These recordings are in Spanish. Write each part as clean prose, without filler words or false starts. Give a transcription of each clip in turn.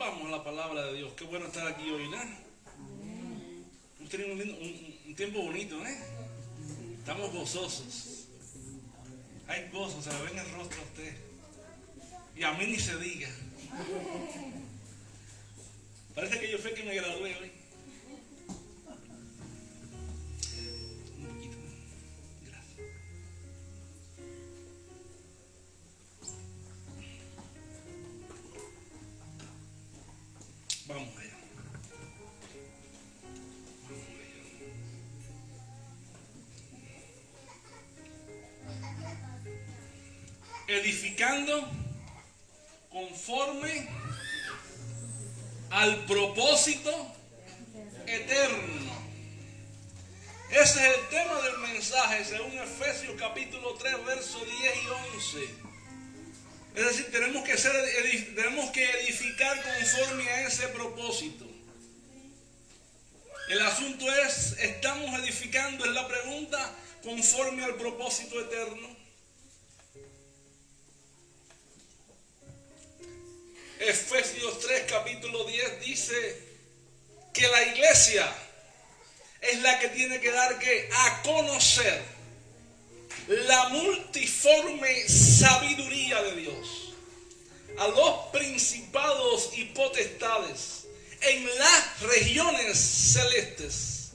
Vamos a la palabra de Dios. Qué bueno estar aquí hoy, ¿no? Hemos tenido un tiempo bonito, ¿eh? Estamos gozosos. Hay gozo, se le ve en el rostro a usted. Y a mí ni se diga. Parece que yo fui que me gradué hoy. Un poquito. Gracias. Vamos allá. Edificando conforme al propósito eterno. Ese es el tema del mensaje según Efesios capítulo 3 versos 10 y 11. Es decir, tenemos que edificar conforme a ese propósito. El asunto es, ¿estamos edificando? Es la pregunta, conforme al propósito eterno. Efesios 3 capítulo 10 dice que la iglesia es la que tiene que dar a conocer la multiforme sabiduría de Dios a los principados y potestades en las regiones celestes.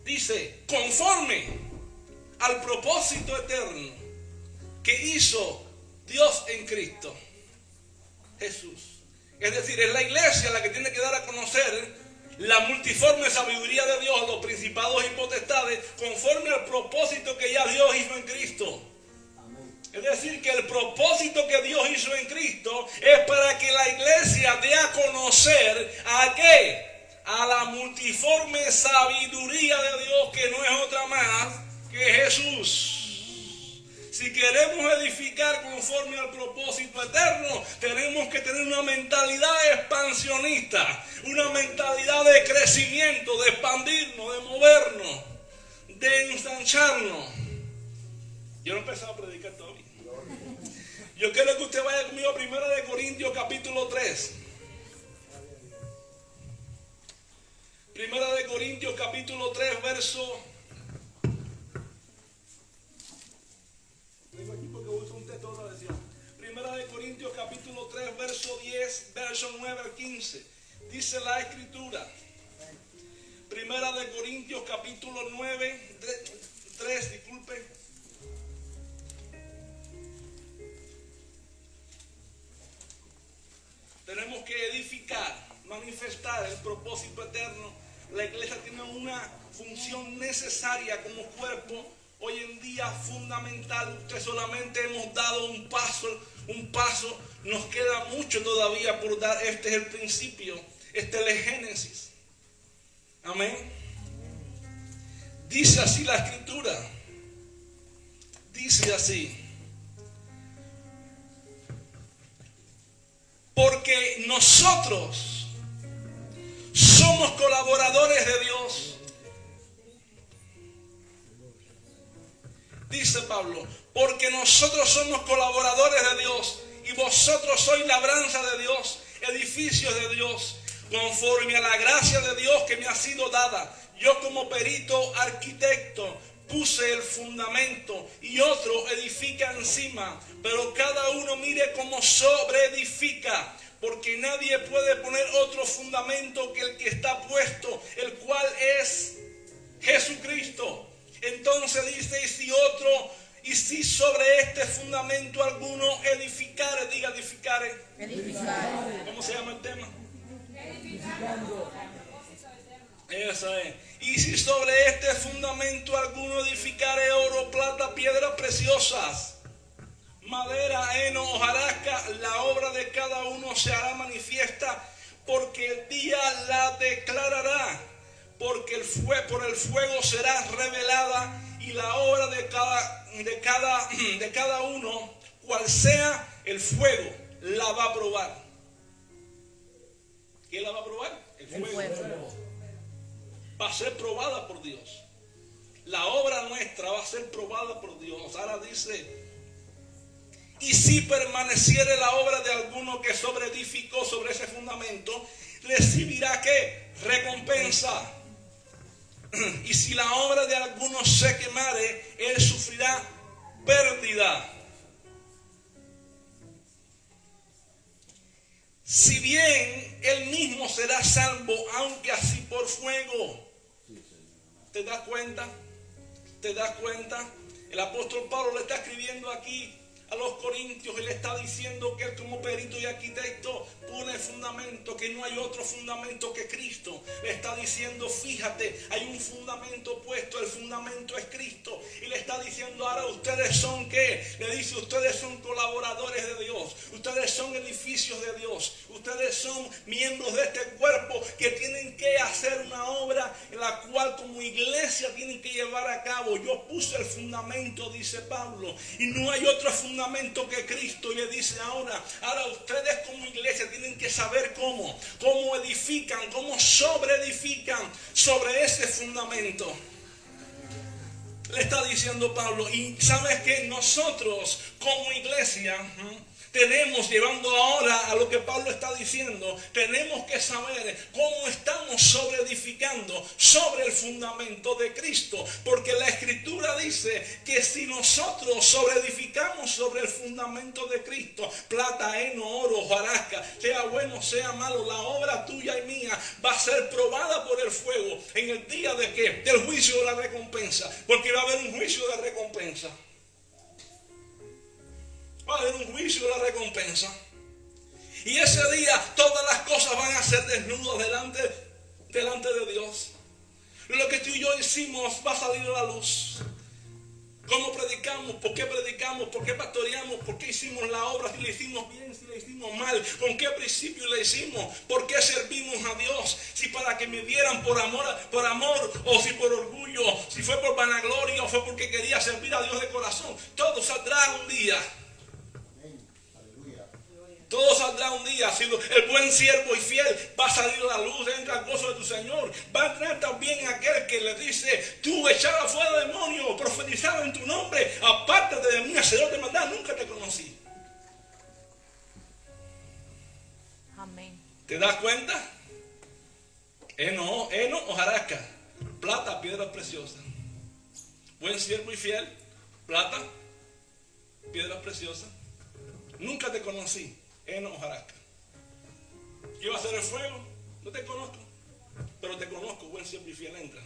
Dice, conforme al propósito eterno que hizo Dios en Cristo Jesús. Es decir, es la iglesia la que tiene que dar a conocer la multiforme sabiduría de Dios a los principados y potestades conforme al propósito que ya Dios hizo en Cristo. Es decir, que el propósito que Dios hizo en Cristo es para que la iglesia dé a conocer ¿a qué? A la multiforme sabiduría de Dios, que no es otra más que Jesús. Si queremos edificar conforme al propósito eterno, tenemos que tener una mentalidad expansionista, una mentalidad de crecimiento, de expandirnos, de movernos, de ensancharnos. Yo no empezaba a predicar todavía. Yo quiero que usted vaya conmigo a 1 Corintios capítulo 3. 1 Corintios capítulo 3 verso... Tengo aquí porque uso un texto de oración. 1 Corintios capítulo 3 verso 10, verso 9 al 15. Dice la escritura. 1 Corintios capítulo 3, disculpe. Tenemos que edificar, manifestar el propósito eterno. La iglesia tiene una función necesaria como cuerpo. Hoy en día fundamental. Usted solamente hemos dado un paso. Nos queda mucho todavía por dar. Este es el principio. Este es el Génesis. Amén. Dice así la escritura. Dice así. Porque nosotros somos colaboradores de Dios. Dice Pablo, porque nosotros somos colaboradores de Dios y vosotros sois labranza de Dios, edificios de Dios, conforme a la gracia de Dios que me ha sido dada. Yo como perito arquitecto puse el fundamento y otro edifica encima, pero cada uno mire cómo sobreedifica, porque nadie puede poner otro fundamento que el que está puesto, el cual es Jesucristo. Entonces dice, y si sobre este fundamento alguno edificare, diga edificare. ¿Cómo se llama el tema? Edificando. Esa es. Y si sobre este fundamento alguno edificare oro, plata, piedras preciosas, madera, heno, hojarasca, la obra de cada uno se hará manifiesta, porque el día la declarará, porque por el fuego será revelada, y la obra de cada uno, cual sea el fuego, la va a probar. ¿Quién la va a probar? El fuego. Va a ser probada por Dios. La obra nuestra va a ser probada por Dios. Ahora dice, Y si permaneciere la obra de alguno que sobreedificó sobre ese fundamento, recibirá ¿qué? Recompensa. Y si la obra de alguno se quemare, él sufrirá pérdida. Si bien él mismo será salvo, aunque así por fuego. ¿Te das cuenta? ¿Te das cuenta? El apóstol Pablo le está escribiendo aquí a los corintios y le está diciendo que él como perito y arquitecto pone el fundamento, que no hay otro fundamento que Cristo. Le está diciendo, fíjate, hay un fundamento puesto, el fundamento es Cristo. Y le está diciendo, ahora ustedes son ¿qué? Le dice, ustedes son colaboradores de Dios, ustedes son edificios de Dios, ustedes son miembros de este cuerpo que tienen que hacer una obra en la cual como iglesia tienen que llevar a cabo. Yo puse el fundamento, dice Pablo, y no hay otro fundamento que Cristo. Y le dice ahora ustedes como iglesia tienen que saber cómo edifican, cómo sobreedifican sobre ese fundamento. Le está diciendo Pablo. Y sabes que nosotros como iglesia tenemos, llevando ahora a lo que Pablo está diciendo, tenemos que saber cómo estamos sobreedificando sobre el fundamento de Cristo. Porque la Escritura dice que si nosotros sobreedificamos sobre el fundamento de Cristo, plata, heno, oro, hojarasca, sea bueno, sea malo, la obra tuya y mía va a ser probada por el fuego en el día de ¿qué? Del juicio de la recompensa. Porque va a haber un juicio de recompensa. Va a haber un juicio de la recompensa. Y ese día todas las cosas van a ser desnudas delante de Dios. Lo que tú y yo hicimos va a salir a la luz. ¿Cómo predicamos? ¿Por qué pastoreamos? ¿Por qué hicimos la obra? Si la hicimos bien, si la hicimos mal. ¿Con qué principio la hicimos? ¿Por qué servimos a Dios? Si para que me vieran por amor o si por orgullo, si fue por vanagloria o fue porque quería servir a Dios de corazón. Todo saldrá un día. Todo saldrá un día. Si el buen siervo y fiel va a salir a la luz, entra al gozo de tu Señor. Va a entrar también aquel que le dice, tú echaba fuera demonios, profetizaba en tu nombre, apártate de mí, hacedor de maldad, nunca te conocí. Amén. ¿Te das cuenta? Heno, hojarasca, plata, piedra preciosa. Buen siervo y fiel, plata, piedra preciosa. Nunca te conocí. Heno, hojarasca. ¿Qué va a hacer el fuego? No te conozco, pero te conozco, buen siervo y fiel, entra.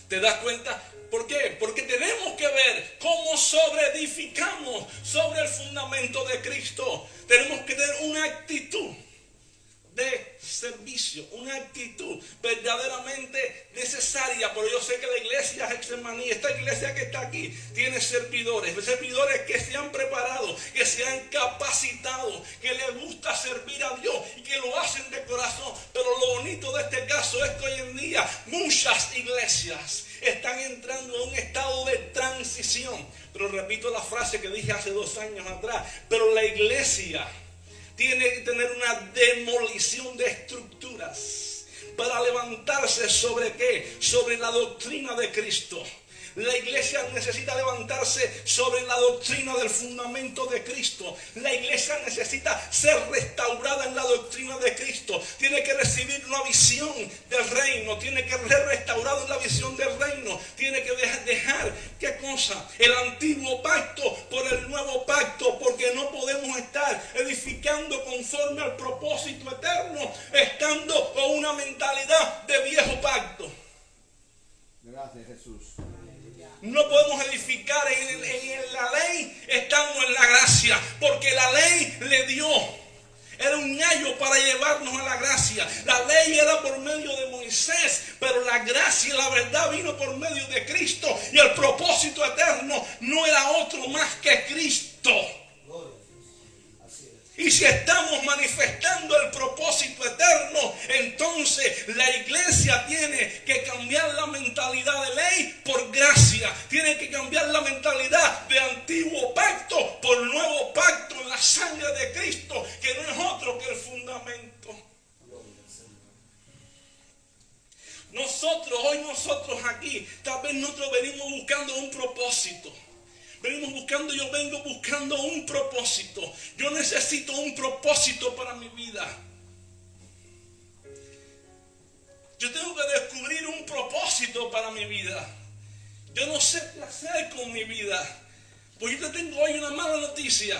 ¿Te das cuenta? ¿Por qué? Porque tenemos que ver cómo sobreedificamos sobre el fundamento de Cristo. Tenemos que tener una actitud de servicio, una actitud verdaderamente necesaria. Pero yo sé que la iglesia Getsemaní, esta iglesia que está aquí, tiene servidores que se han preparado, que se han capacitado, que les gusta servir a Dios y que lo hacen de corazón. Pero lo bonito de este caso es que hoy en día muchas iglesias están entrando en un estado de transición. Pero repito la frase que dije hace 2 años atrás, pero la iglesia tiene que tener una demolición de estructuras para levantarse sobre ¿qué? Sobre la doctrina de Cristo. La iglesia necesita levantarse sobre la doctrina del fundamento de Cristo. La iglesia necesita ser restaurada en la doctrina de Cristo. Tiene que recibir una visión del reino. Tiene que ser restaurado en la visión del reino. Tiene que dejar, ¿qué cosa? El antiguo pacto por el nuevo pacto. Porque no podemos estar edificando conforme al propósito eterno, estando con una mentalidad de viejo pacto. Gracias, Jesús. No podemos edificar en la ley estando en la gracia, porque la ley le dio, era un ayo para llevarnos a la gracia. La ley era por medio de Moisés, pero la gracia y la verdad vino por medio de Cristo, y el propósito eterno no era otro más que Cristo. Y si estamos manifestando el propósito eterno, entonces la iglesia tiene que cambiar la mentalidad de ley por gracia. Tiene que cambiar la mentalidad de antiguo pacto por nuevo pacto en la sangre de Cristo, que no es otro que el fundamento. Nosotros aquí, tal vez nosotros venimos buscando un propósito. Venimos buscando, yo vengo buscando un propósito. Yo necesito un propósito para mi vida. Yo tengo que descubrir un propósito para mi vida. Yo no sé qué hacer con mi vida. Pues yo te tengo hoy una mala noticia.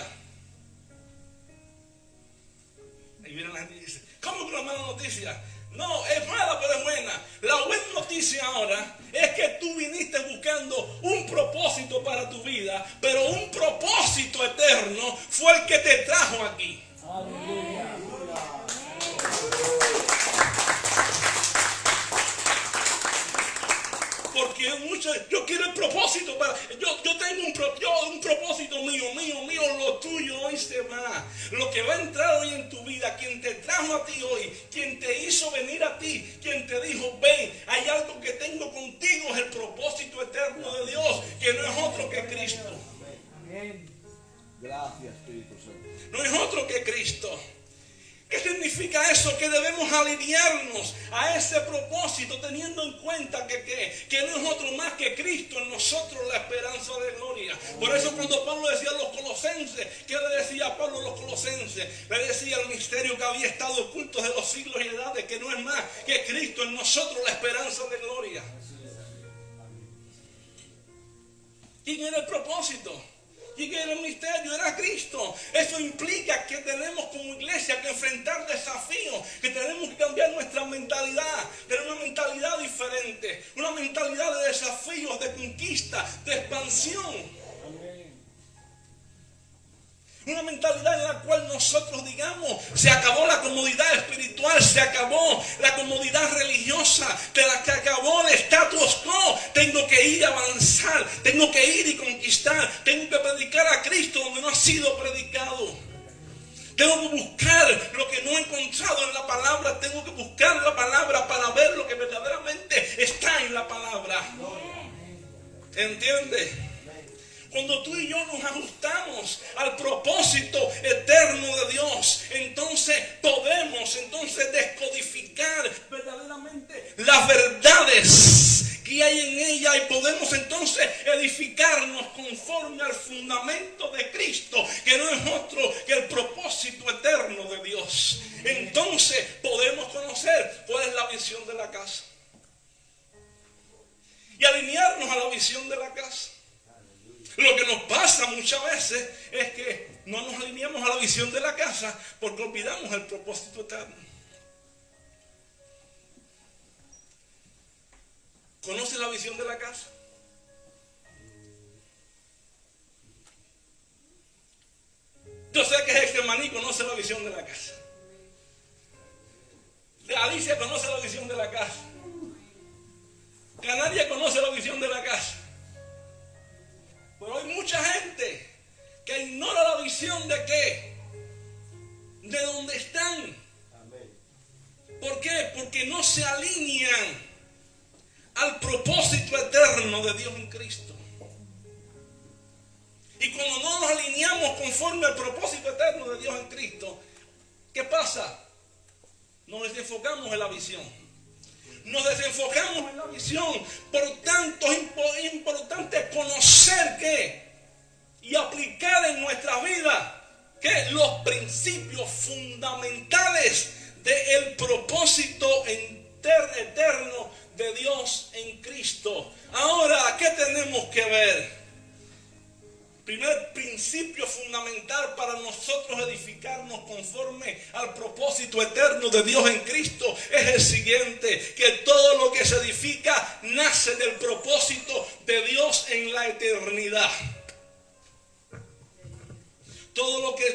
Ahí viene la gente y dice, ¿cómo que una mala noticia? No, es mala pero es buena. La buena noticia ahora es que tú viniste buscando un propósito para tu vida, pero un propósito eterno fue el que te trajo aquí. Aleluya. Porque yo quiero el propósito para. Yo tengo un propósito mío, lo tuyo hoy se va. Lo que va a entrar hoy en tu vida, quien te trajo a ti hoy, quien te hizo venir a ti, quien te dijo, ven, hay algo que tengo contigo, es el propósito eterno de Dios, que no es otro que Cristo. Amén. Gracias, Espíritu Santo. No es otro que Cristo. ¿Qué significa eso? Que debemos alinearnos a ese propósito teniendo en cuenta que no es otro más que Cristo en nosotros, la esperanza de gloria. Por eso cuando Pablo decía a los colosenses, ¿qué le decía Pablo a los colosenses? Le decía el misterio que había estado oculto de los siglos y edades, que no es más que Cristo en nosotros, la esperanza de gloria. ¿Quién era el propósito? Y que el misterio era Cristo. Eso implica que tenemos como iglesia que enfrentar desafíos, que tenemos que cambiar nuestra mentalidad, tener una mentalidad diferente, una mentalidad de desafíos, de conquista, de expansión. Una mentalidad en la cual nosotros digamos, se acabó la comodidad espiritual, se acabó la comodidad religiosa, se acabó el status quo. Tengo que ir a avanzar, tengo que ir y conquistar, tengo que predicar a Cristo donde no ha sido predicado. Tengo que buscar lo que no he encontrado en la palabra, tengo que buscar la palabra para ver lo que verdaderamente está en la palabra. ¿Entiende? Cuando tú y yo nos ajustamos al propósito eterno de Dios, entonces podemos descodificar verdaderamente las verdades que hay en ella y podemos entonces edificarnos conforme al fundamento de Cristo, que no es otro que el propósito eterno de Dios. Entonces podemos conocer cuál es la visión de la casa y alinearnos a la visión de la casa. Lo que nos pasa muchas veces es que no nos alineamos a la visión de la casa porque olvidamos el propósito eterno. ¿Conoce la visión de la casa? Yo sé que Getsemaní conoce la visión de la casa. Alicia conoce la visión de la casa. Canaria conoce la visión de la casa. Pero hay mucha gente que ignora la visión de qué, de dónde están. ¿Por qué? Porque no se alinean al propósito eterno de Dios en Cristo. Y cuando no nos alineamos conforme al propósito eterno de Dios en Cristo, ¿qué pasa? Nos desenfocamos en la visión. Nos desenfocamos en la visión. Por tanto, es importante conocer y aplicar en nuestra vida los principios fundamentales del propósito eterno de Dios en Cristo. Ahora, ¿qué tenemos que ver? Primer principio fundamental para nosotros edificarnos conforme al propósito eterno de Dios en Cristo es el siguiente: que todo lo que se edifica nace del propósito de Dios en la eternidad. Todo lo que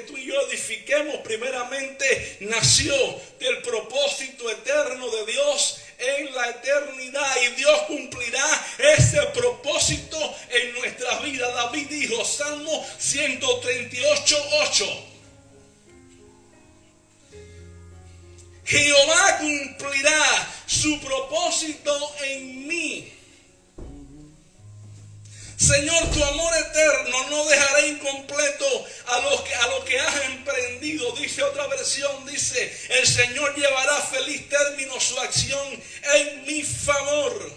tú y yo edifiquemos primeramente nació del propósito eterno de Dios en la eternidad, y Dios cumplirá ese propósito en nuestra vida. David dijo, Salmo 138:8, Jehová cumplirá su propósito en mí. Señor, tu amor eterno no dejará incompleto a lo que has emprendido. Dice otra versión, dice, el Señor llevará a feliz término su acción en mi favor.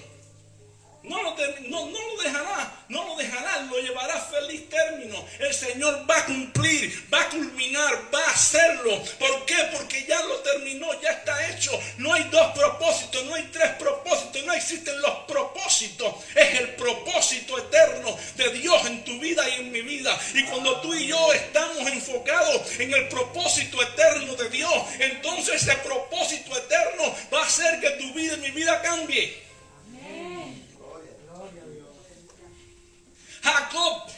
No lo dejará, lo llevará a feliz término. El Señor va a cumplir, va a culminar, va a hacerlo. ¿Por qué? Porque ya lo terminó, ya está hecho. No hay dos propósitos, no hay tres propósitos, no existen los propósitos. Es el propósito eterno de Dios en tu vida y en mi vida. Y cuando tú y yo estamos enfocados en el propósito eterno de Dios, entonces ese propósito eterno va a hacer que tu vida y mi vida cambie. Jacob,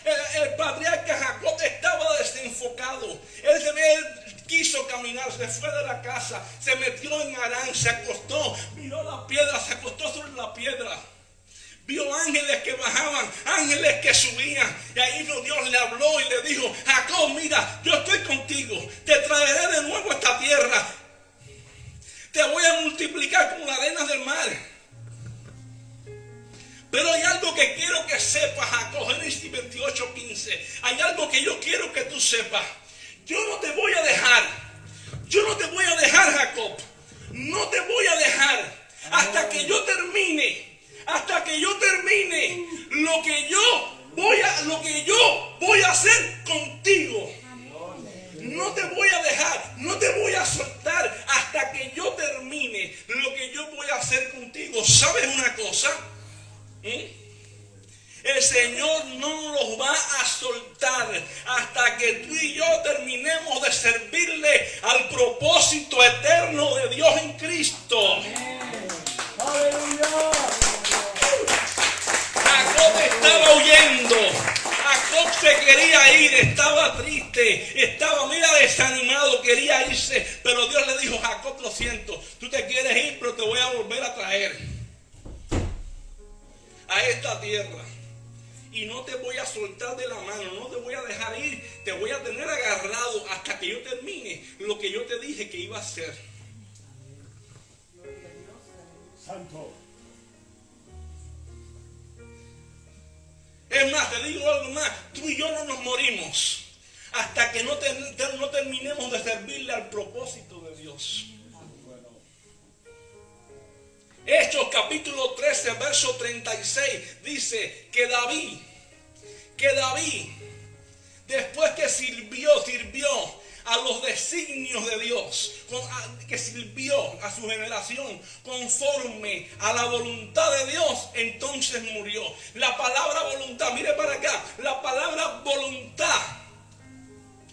el patriarca Jacob estaba desenfocado. Él quiso caminar, se fue de la casa, se metió en Harán, se acostó, miró la piedra, se acostó sobre la piedra. Vio ángeles que bajaban, ángeles que subían. Y ahí Dios le habló y le dijo: Jacob, mira, yo estoy contigo. Te traeré de nuevo a esta tierra. Te voy a multiplicar como las arenas del mar. Pero hay algo que quiero que sepas, Jacob. Génesis 28:15. Hay algo que yo quiero que tú sepas. Yo no te voy a dejar. Yo no te voy a dejar, Jacob. No te voy a dejar hasta que yo termine. Hasta que yo termine lo que yo voy a hacer contigo. No te voy a dejar, no te voy a soltar hasta que yo termine lo que yo voy a hacer contigo. ¿Sabes una cosa? El Señor no los va a soltar hasta que tú y yo terminemos de servirle al propósito eterno de Dios en Cristo. ¡Aleluya! Jacob estaba huyendo. Jacob se quería ir, estaba triste, estaba, desanimado, quería irse. Pero Dios le dijo: Jacob, lo siento, tú te quieres ir, pero te voy a volver a traer a esta tierra. Y no te voy a soltar de la mano, no te voy a dejar ir, te voy a tener agarrado hasta que yo termine lo que yo te dije que iba a hacer. Santo. Es más, te digo algo más, tú y yo no nos morimos hasta que no terminemos de servirle al propósito de Dios. Hechos capítulo 13, verso 36, dice que David, después que sirvió a los designios de Dios, que sirvió a su generación conforme a la voluntad de Dios, entonces murió. La palabra voluntad, mire para acá, la palabra voluntad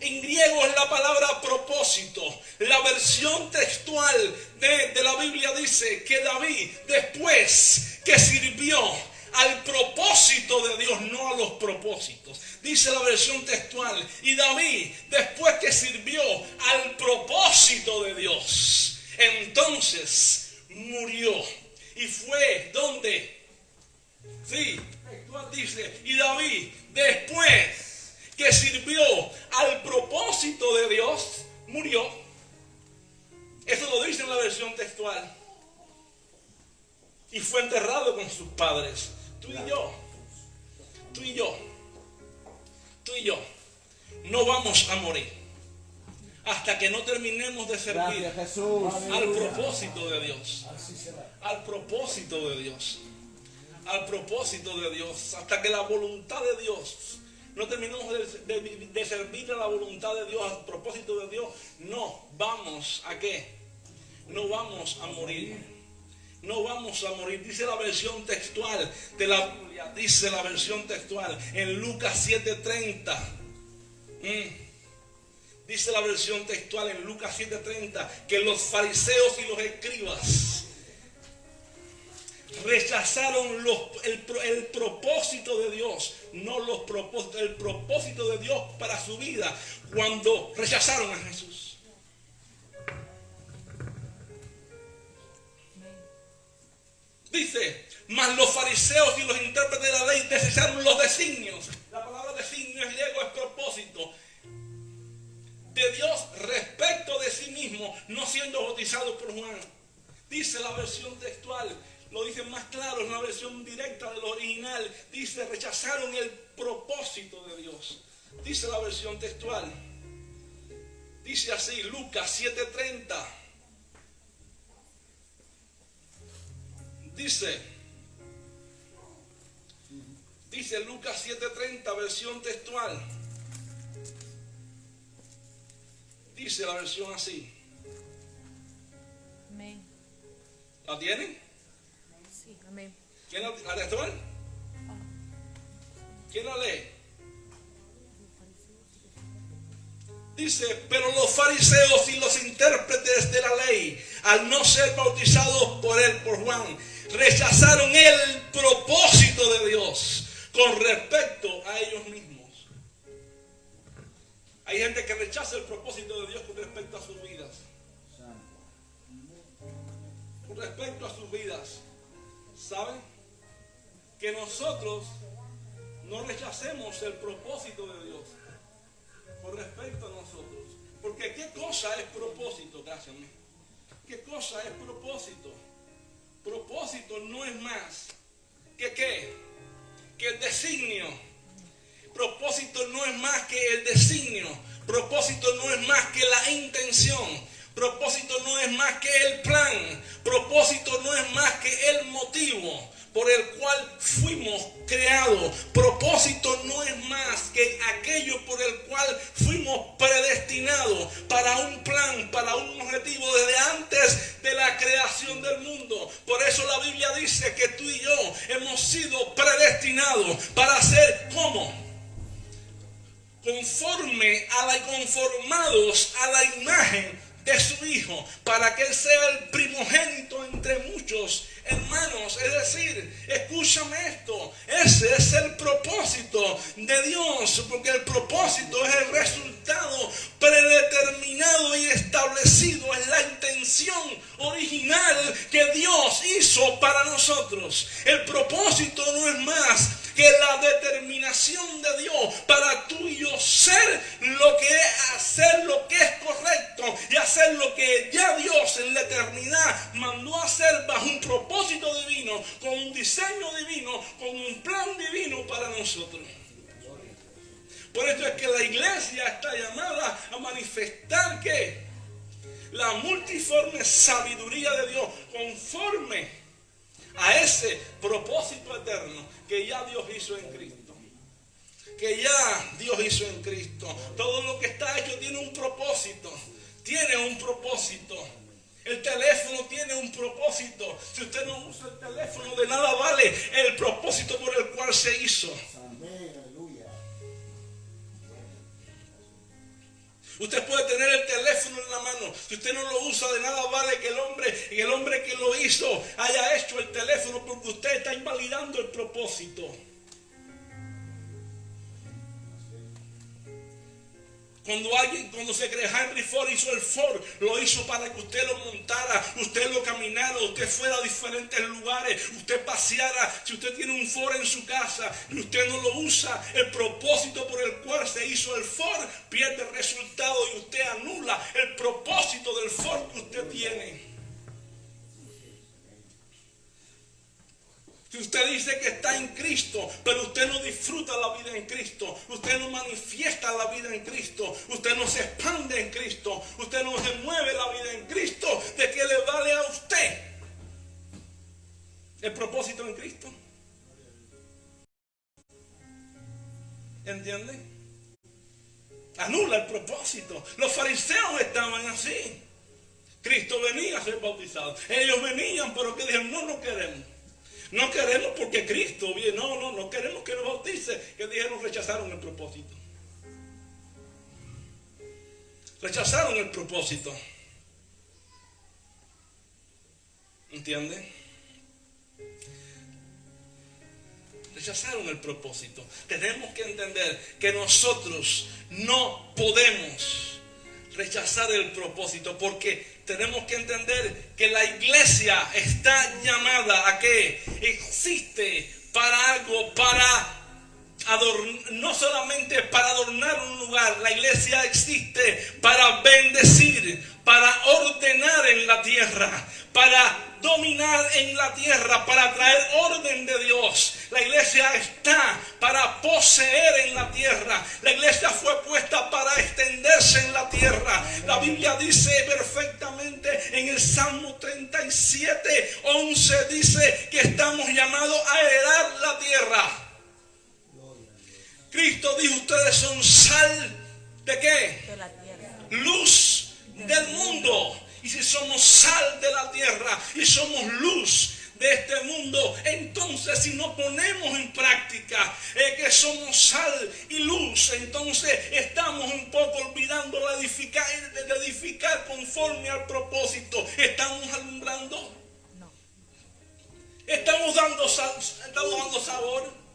en griego es la palabra propósito. La versión textual de la Biblia dice que David, después que sirvió al propósito de Dios, no a los propósitos. Dice la versión textual: y David, después que sirvió al propósito de Dios, entonces murió. Y fue donde, sí, textual dice: y David, después que sirvió al propósito de Dios, murió. Eso lo dice en la versión textual. Y fue enterrado con sus padres. Tú y yo no vamos a morir hasta que no terminemos de servir al propósito de Dios. Al propósito de Dios. Al propósito de Dios. Hasta que la voluntad de Dios, no terminemos de servir a la voluntad de Dios, al propósito de Dios, no vamos a ¿qué? No vamos a morir. No vamos a morir. Dice la versión textual de la Biblia, dice la versión textual en Lucas 7:30. Dice la versión textual en Lucas 7:30 que los fariseos y los escribas rechazaron el propósito de Dios, no los propósitos, el propósito de Dios para su vida, cuando rechazaron a Jesús. Dice: mas los fariseos y los intérpretes de la ley desecharon los designios. La palabra designio en griego es propósito de Dios respecto de sí mismo, no siendo bautizado por Juan. Dice la versión textual, lo dice más claro, es una versión directa del original. Dice: rechazaron el propósito de Dios. Dice la versión textual. Dice así, Lucas 7:30. Dice: Dice Lucas 7:30, versión textual. Dice la versión así. Amén. ¿La tienen? Sí, amén. ¿Quién la textual? ¿Quién la lee? Dice, pero los fariseos y los intérpretes de la ley, al no ser bautizados por Juan, rechazaron el propósito de Dios con respecto a ellos mismos. Hay gente que rechaza el propósito de Dios con respecto a sus vidas. Con respecto a sus vidas. ¿Saben? Que nosotros no rechacemos el propósito de Dios con respecto a nosotros. Porque ¿qué cosa es propósito? Gracias, amigo. ¿Qué cosa es propósito? Propósito no es más que ¿qué? Que el designio. Propósito no es más que el designio. Propósito no es más que la intención. Propósito no es más que el plan. Propósito no es más que el motivo por el cual fuimos creados. Propósito no es más que aquello por el cual fuimos predestinados para un plan, para un objetivo desde antes de la creación del mundo. Por eso la Biblia dice que tú y yo hemos sido predestinados para ser ¿cómo? Conformados a la imagen de su Hijo, para que Él sea el primogénito entre muchos hermanos. Es decir, escúchame esto, ese es el propósito de Dios, porque el propósito es el resultado predeterminado y establecido en la intención original que Dios hizo para nosotros. El propósito no es más que la determinación de Dios para tú y yo hacer lo que es correcto y hacer lo que ya Dios en la eternidad mandó a hacer bajo un propósito divino, con un diseño divino, con un plan divino para nosotros. Por eso es que la iglesia está llamada a manifestar que la multiforme sabiduría de Dios conforme a ese propósito eterno que ya Dios hizo en Cristo. Que ya Dios hizo en Cristo. Todo lo que está hecho tiene un propósito. Tiene un propósito. El teléfono tiene un propósito. Si usted no usa el teléfono, de nada vale el propósito por el cual se hizo. Usted puede tener el teléfono en la mano. Si usted no lo usa, de nada vale que el hombre que lo hizo haya hecho el teléfono, porque usted está invalidando el propósito. Cuando se cree Henry Ford hizo el Ford, lo hizo para que usted lo montara, usted lo caminara, usted fuera a diferentes lugares, usted paseara. Si usted tiene un Ford en su casa y usted no lo usa, el propósito por el cual se hizo el Ford pierde el resultado y usted anula el propósito del Ford que usted tiene. Si usted dice que está en Cristo, pero usted no disfruta la vida en Cristo, usted no manifiesta la vida en Cristo, usted no se expande en Cristo, usted no se mueve la vida en Cristo, ¿de qué le vale a usted el propósito en Cristo? ¿Entiende? Anula el propósito. Los fariseos estaban así. Cristo venía a ser bautizado. Ellos venían, pero que dijeron, no queremos. No queremos porque Cristo viene. No queremos que nos bautice. Que dijeron, rechazaron el propósito. Rechazaron el propósito. ¿Entiende? Rechazaron el propósito. Tenemos que entender que nosotros no podemos rechazar el propósito, porque tenemos que entender que la iglesia está llamada a que existe para algo, no solamente para adornar un lugar. La iglesia existe para bendecir, para ordenar en la tierra, para dominar en la tierra, para traer orden de Dios. La iglesia está para poseer en la tierra. La iglesia fue puesta para extenderse en la tierra. La Biblia dice perfectamente en el Salmo 37:11, dice que estamos llamados a heredar la tierra. Cristo dijo, ustedes son sal ¿de qué? De la tierra. Luz del mundo. Y si somos sal de la tierra y somos luz de este mundo, entonces si no ponemos en práctica que somos sal y luz, entonces estamos un poco olvidando de edificar conforme al propósito. ¿Estamos alumbrando? No. ¿Estamos dando sabor?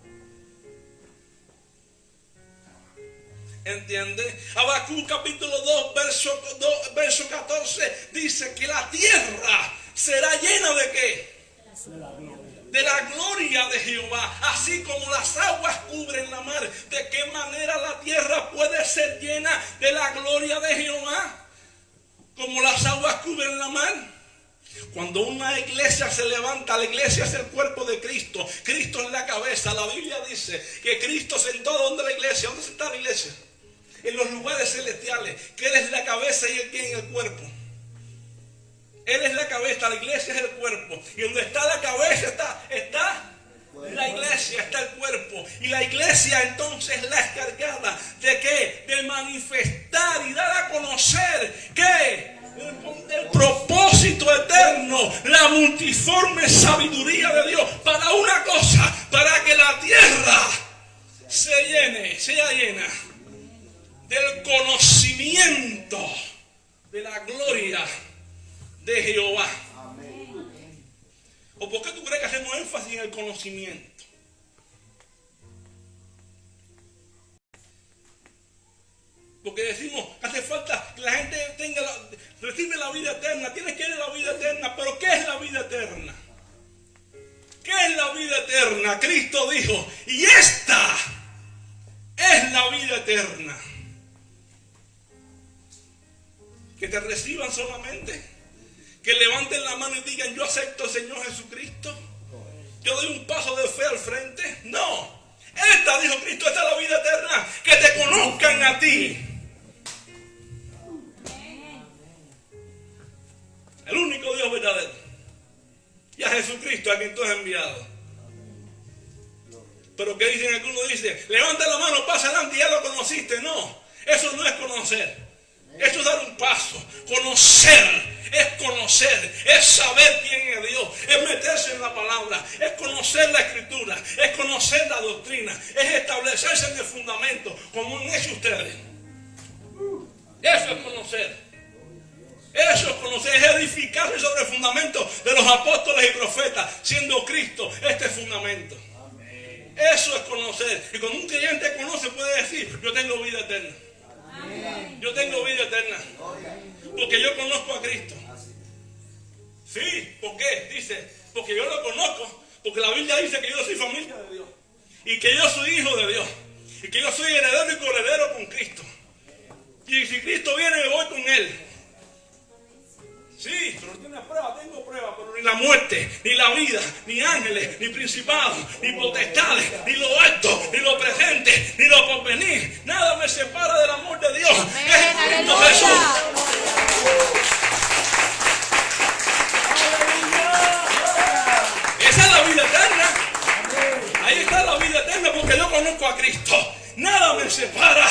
¿Entiende? Habacuc capítulo 2, verso 14 dice que la tierra será llena ¿de qué? De la gloria de Jehová, así como las aguas cubren la mar. ¿De qué manera la tierra puede ser llena de la gloria de Jehová? Como las aguas cubren la mar. Cuando una iglesia se levanta, la iglesia es el cuerpo de Cristo. Cristo es la cabeza. La Biblia dice que Cristo sentó donde la iglesia. ¿Dónde está la iglesia? En los lugares celestiales. Que Él es la cabeza y Él tiene el cuerpo. Él es la cabeza, la iglesia es el cuerpo. Y donde está la cabeza está la iglesia, está el cuerpo. Y la iglesia entonces es la encargada ¿de qué? De manifestar y dar a conocer ¿qué? El propósito eterno, la multiforme sabiduría de Dios. Para una cosa, para que la tierra sea llena del conocimiento de la gloria de Jehová. ¿O por qué tú crees que hacemos énfasis en el conocimiento? Porque decimos que hace falta que la gente recibe la vida eterna. Tienes que ir a la vida eterna. Pero ¿qué es la vida eterna? ¿Qué es la vida eterna? Cristo dijo, y esta es la vida eterna. Que te reciban solamente. Que levanten la mano y digan, yo acepto al Señor Jesucristo. Yo doy un paso de fe al frente. No. Esta, dijo Cristo, esta es la vida eterna. Que te conozcan a ti. El único Dios verdadero. Y a Jesucristo a quien tú has enviado. Pero ¿qué dicen algunos? Dicen, levanta la mano, pasa adelante y ya lo conociste. No, eso no es conocer. Eso es dar un paso. Conocer es conocer, es saber quién es Dios, es meterse en la palabra, es conocer la escritura, es conocer la doctrina, es establecerse en el fundamento, como han hecho ustedes. Eso es conocer. Eso es conocer, es edificarse sobre el fundamento de los apóstoles y profetas, siendo Cristo este fundamento. Eso es conocer. Y cuando un creyente conoce, puede decir, yo tengo vida eterna. Yo tengo vida eterna. Porque yo conozco a Cristo. Sí, ¿por qué? Dice, porque yo lo conozco. Porque la Biblia dice que yo soy familia de Dios. Y que yo soy hijo de Dios. Y que yo soy heredero y coheredero con Cristo. Y si Cristo viene, me voy con Él. Sí, pero tiene prueba, tengo prueba, pero ni la muerte, ni la vida, ni ángeles, ni principados, ni potestades, ni lo alto, ni lo presente, ni lo porvenir. Nada me separa del amor de Dios. Es Cristo Jesús. Esa es la vida eterna. Ahí está la vida eterna porque yo conozco a Cristo. Nada me separa.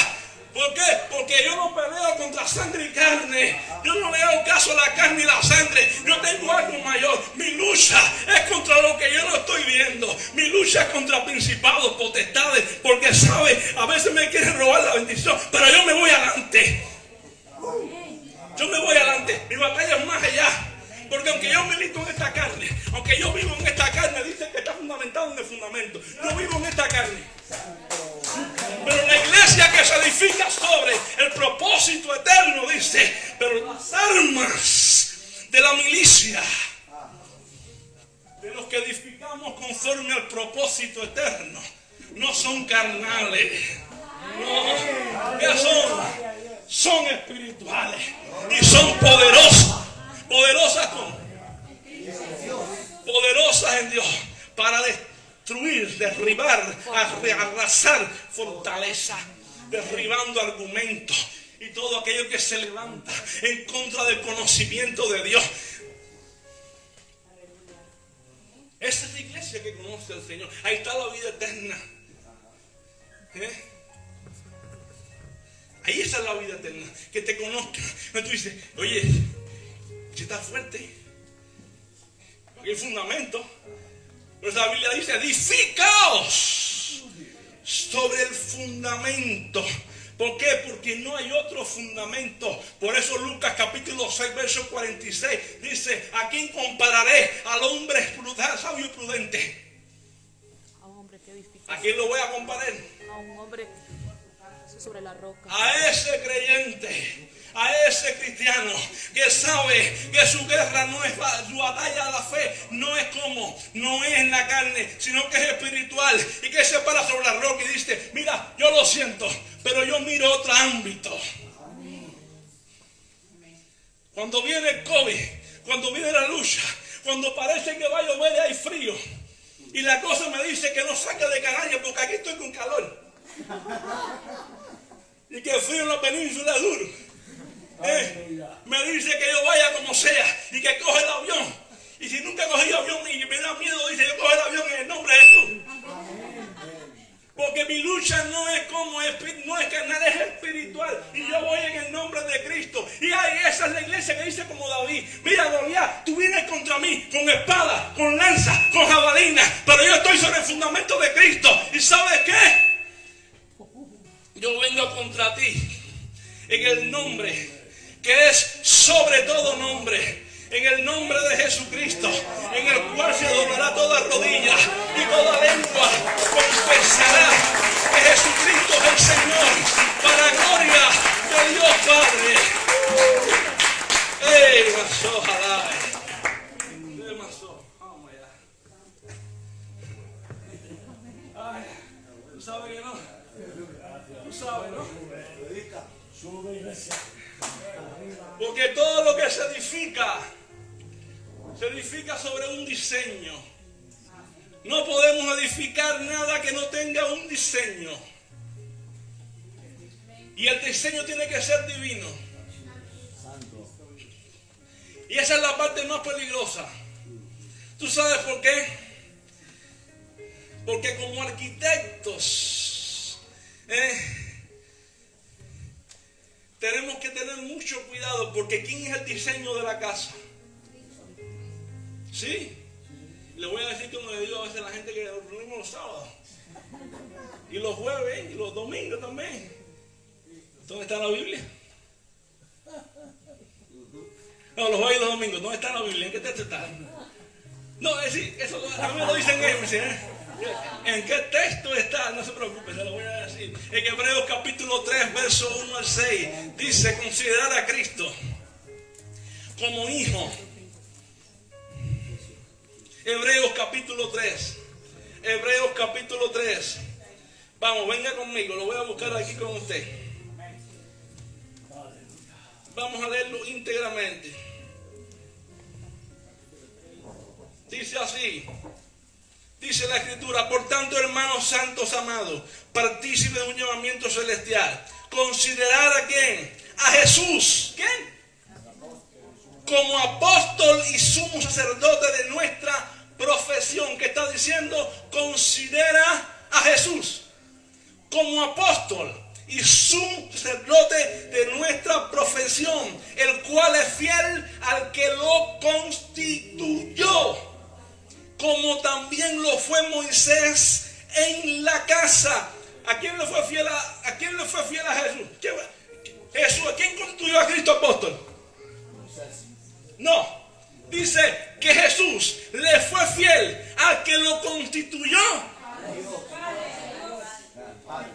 ¿Por qué? Porque yo no peleo contra sangre y carne. Yo no le hago caso a la carne y la sangre. Yo tengo algo mayor. Mi lucha es contra lo que yo no estoy viendo. Mi lucha es contra principados, potestades. Porque sabe, a veces me quieren robar la bendición. Pero yo me voy adelante. Yo me voy adelante. Mi batalla es más allá. Porque aunque yo milito en esta carne, aunque yo vivo en esta carne, dice que está fundamentado en el fundamento. Yo vivo en esta carne. Pero la iglesia que se edifica sobre el propósito eterno, dice, pero las armas de la milicia, de los que edificamos conforme al propósito eterno, no son carnales. No, ¿qué son? Son espirituales y son poderosas. Poderosas en Dios para destruir, derribar, arrasar fortaleza, derribando argumentos y todo aquello que se levanta en contra del conocimiento de Dios. Esa es la iglesia que conoce al Señor. Ahí está la vida eterna. Ahí está la vida eterna, que te conozca. Tú dices, oye, si está fuerte, porque hay fundamento. Pero la Biblia dice, edificaos sobre el fundamento. ¿Por qué? Porque no hay otro fundamento. Por eso Lucas capítulo 6, verso 46 dice, ¿a quién compararé? Al hombre sabio y prudente. A un hombre que edifica. ¿A quién lo voy a comparar? A un hombre sobre la roca. A ese creyente, a ese cristiano que sabe que su guerra no es, su batalla a la fe no es no es en la carne, sino que es espiritual, y que se para sobre la roca y dice, mira, yo lo siento, pero yo miro otro ámbito. Cuando viene el COVID, cuando viene la lucha, cuando parece que va a llover y hay frío, y la cosa me dice que no saque de canaria porque aquí estoy con calor, y que el frío en la península es duro, me dice que yo vaya como sea y que coge el avión, y si nunca he cogido avión y me da miedo, dice, yo coge el avión en el nombre de Jesús, porque mi lucha no es carnal, es espiritual, y yo voy en el nombre de Cristo. Y ahí esa es la iglesia que dice como David, mira Goliat, tú vienes contra mí con espada, con lanza, con jabalina, pero yo estoy sobre el fundamento de Cristo. ¿Y sabes qué? Yo vengo contra ti en el nombre que es sobre todo nombre, en el nombre de Jesucristo, en el cual se doblará toda rodilla y toda lengua confesará que Jesucristo es el Señor, para gloria de Dios Padre. Ojalá. Ay, tú sabes que no. Tú sabes, ¿no? Porque todo lo que se edifica sobre un diseño. No podemos edificar nada que no tenga un diseño. Y el diseño tiene que ser divino. Y esa es la parte más peligrosa. ¿Tú sabes por qué? Porque como arquitectos tenemos que tener mucho cuidado, porque ¿quién es el diseño de la casa? ¿Sí? Le voy a decir como le digo a veces a la gente que nos reunimos los sábados y los jueves y los domingos también. ¿Dónde está la Biblia? No, los jueves y los domingos, ¿dónde está la Biblia? ¿En qué texto está? No, es decir, eso a mí me lo dicen ellos, ¿en qué texto está? No se preocupe, se lo voy a decir. En Hebreos capítulo 3, verso 1 al 6, dice, considerar a Cristo como hijo. Hebreos capítulo 3. Hebreos capítulo 3. Vamos, venga conmigo, lo voy a buscar aquí con usted. Vamos a leerlo íntegramente. Dice así. Dice la Escritura, por tanto, hermanos santos amados, partícipes de un llamamiento celestial, considerar a ¿quién? A Jesús. ¿Quién? Como apóstol y sumo sacerdote de nuestra profesión. ¿Qué está diciendo? Considera a Jesús como apóstol y sumo sacerdote de nuestra profesión, el cual es fiel al que lo constituyó, como también lo fue Moisés en la casa. ¿A quién le fue fiel a quién le fue fiel a Jesús? Jesús, ¿a quién constituyó a Cristo apóstol? No, dice que Jesús le fue fiel al que lo constituyó.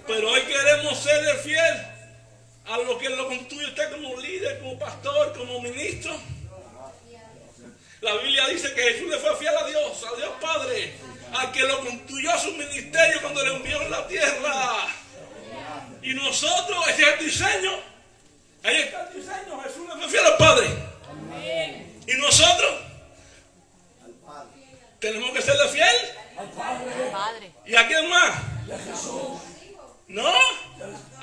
Pero hoy queremos serle fiel a lo que lo constituye usted como líder, como pastor, como ministro. La Biblia dice que Jesús le fue fiel a Dios Padre, al que lo constituyó a su ministerio cuando le envió en la tierra. Y nosotros, ese es el diseño. Ahí está el diseño. Jesús le fue fiel al Padre. Y nosotros tenemos que serle fiel al Padre. ¿Y a quién más? No,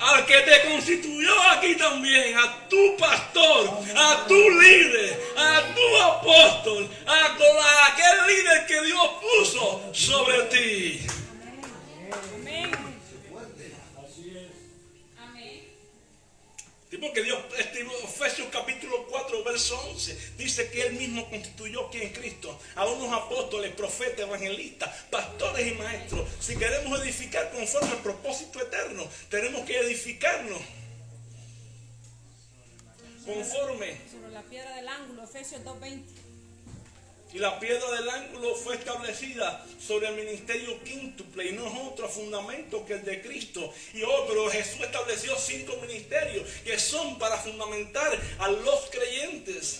al que te constituyó aquí también, a tu pastor, a tu líder, a tu apóstol, a aquel líder que Dios puso sobre ti. Amén. Porque Dios, Efesios capítulo 4, verso 11, dice que Él mismo constituyó aquí en Cristo a unos apóstoles, profetas, evangelistas, pastores y maestros. Si queremos edificar conforme al propósito eterno, tenemos que edificarnos conforme. Sobre la piedra del ángulo, Efesios 2:20. Y la piedra del ángulo fue establecida sobre el ministerio quíntuple y no es otro fundamento que el de Cristo. Pero Jesús estableció 5 ministerios que son para fundamentar a los creyentes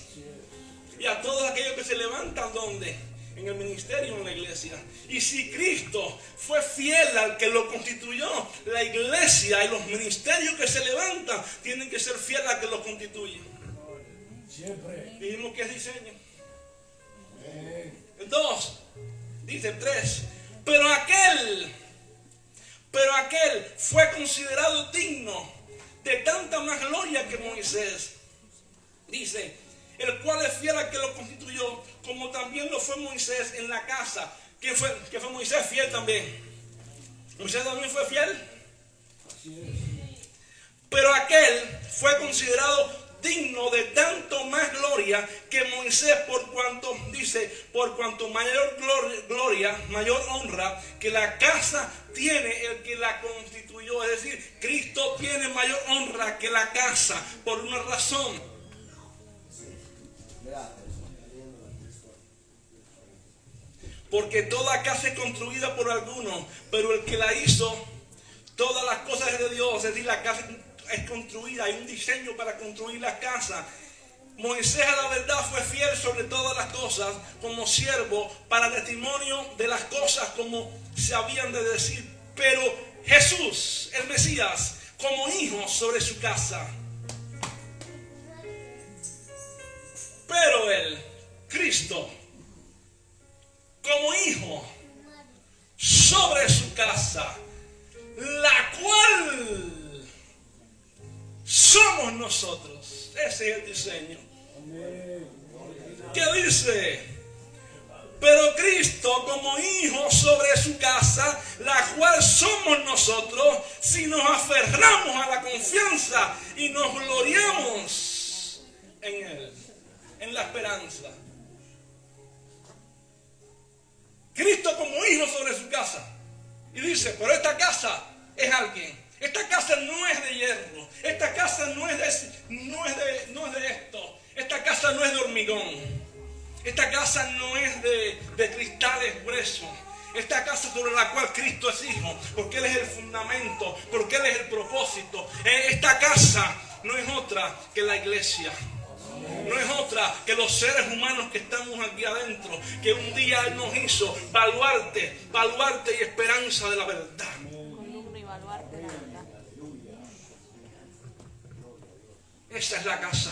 y a todos aquellos que se levantan donde en el ministerio, en la iglesia. Y si Cristo fue fiel al que lo constituyó, la iglesia y los ministerios que se levantan tienen que ser fieles al que lo constituye. Siempre. Dijimos que es diseño. 2, dice 3, pero aquel fue considerado digno de tanta más gloria que Moisés, dice, el cual es fiel al que lo constituyó, como también lo fue Moisés en la casa. ¿Quién fue? ¿Que fue Moisés? Fiel también. ¿Moisés también fue fiel? Pero aquel fue considerado digno de tanto más gloria que Moisés, por cuanto mayor gloria, mayor honra que la casa tiene el que la constituyó. Es decir, Cristo tiene mayor honra que la casa por una razón. Porque toda casa es construida por alguno, pero el que la hizo, todas las cosas es de Dios. Es decir, la casa es construida, hay un diseño para construir la casa. Moisés a la verdad fue fiel sobre todas las cosas como siervo para testimonio de las cosas como se habían de decir. Pero Jesús, el Mesías, como hijo sobre su casa. Pero él, Cristo, como hijo sobre su casa, la cual somos nosotros. Ese es el diseño. ¿Qué dice? Pero Cristo como hijo sobre su casa, la cual somos nosotros, si nos aferramos a la confianza y nos gloriamos en Él, en la esperanza. Cristo como hijo sobre su casa. Y dice, pero esta casa es alguien. Esta casa no es de hierro. Esta casa no es de esto. Esta casa no es de hormigón. Esta casa no es de cristales gruesos. Esta casa sobre la cual Cristo es hijo, porque Él es el fundamento, porque Él es el propósito. Esta casa no es otra que la iglesia. No es otra que los seres humanos que estamos aquí adentro, que un día Él nos hizo baluarte y esperanza de la verdad. Columna y baluarte de la verdad. Esa es la casa.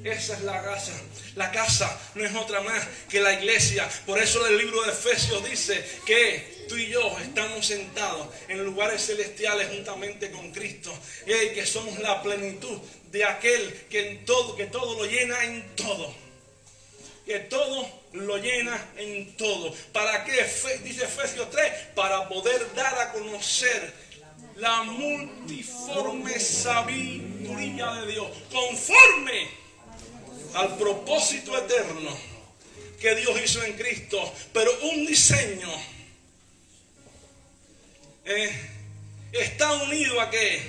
Esa es la casa. La casa no es otra más que la iglesia. Por eso el libro de Efesios dice que tú y yo estamos sentados en lugares celestiales juntamente con Cristo. Y que somos la plenitud de aquel que todo lo llena en todo. Que todo lo llena en todo. ¿Para qué? Dice Efesios 3. Para poder dar a conocer la multiforme sabiduría de Dios. Conforme al propósito eterno que Dios hizo en Cristo. Pero un diseño está unido a ¿qué?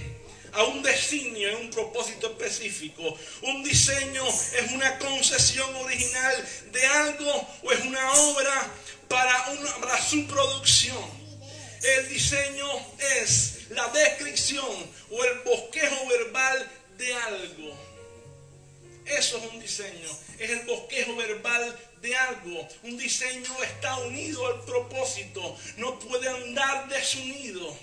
A un designio, a un propósito específico. Un diseño es una concesión original de algo o es una obra para su producción. El diseño es la descripción o el bosquejo verbal de algo. Eso es un diseño, es el bosquejo verbal de algo. Un diseño está unido al propósito, no puede andar desunido.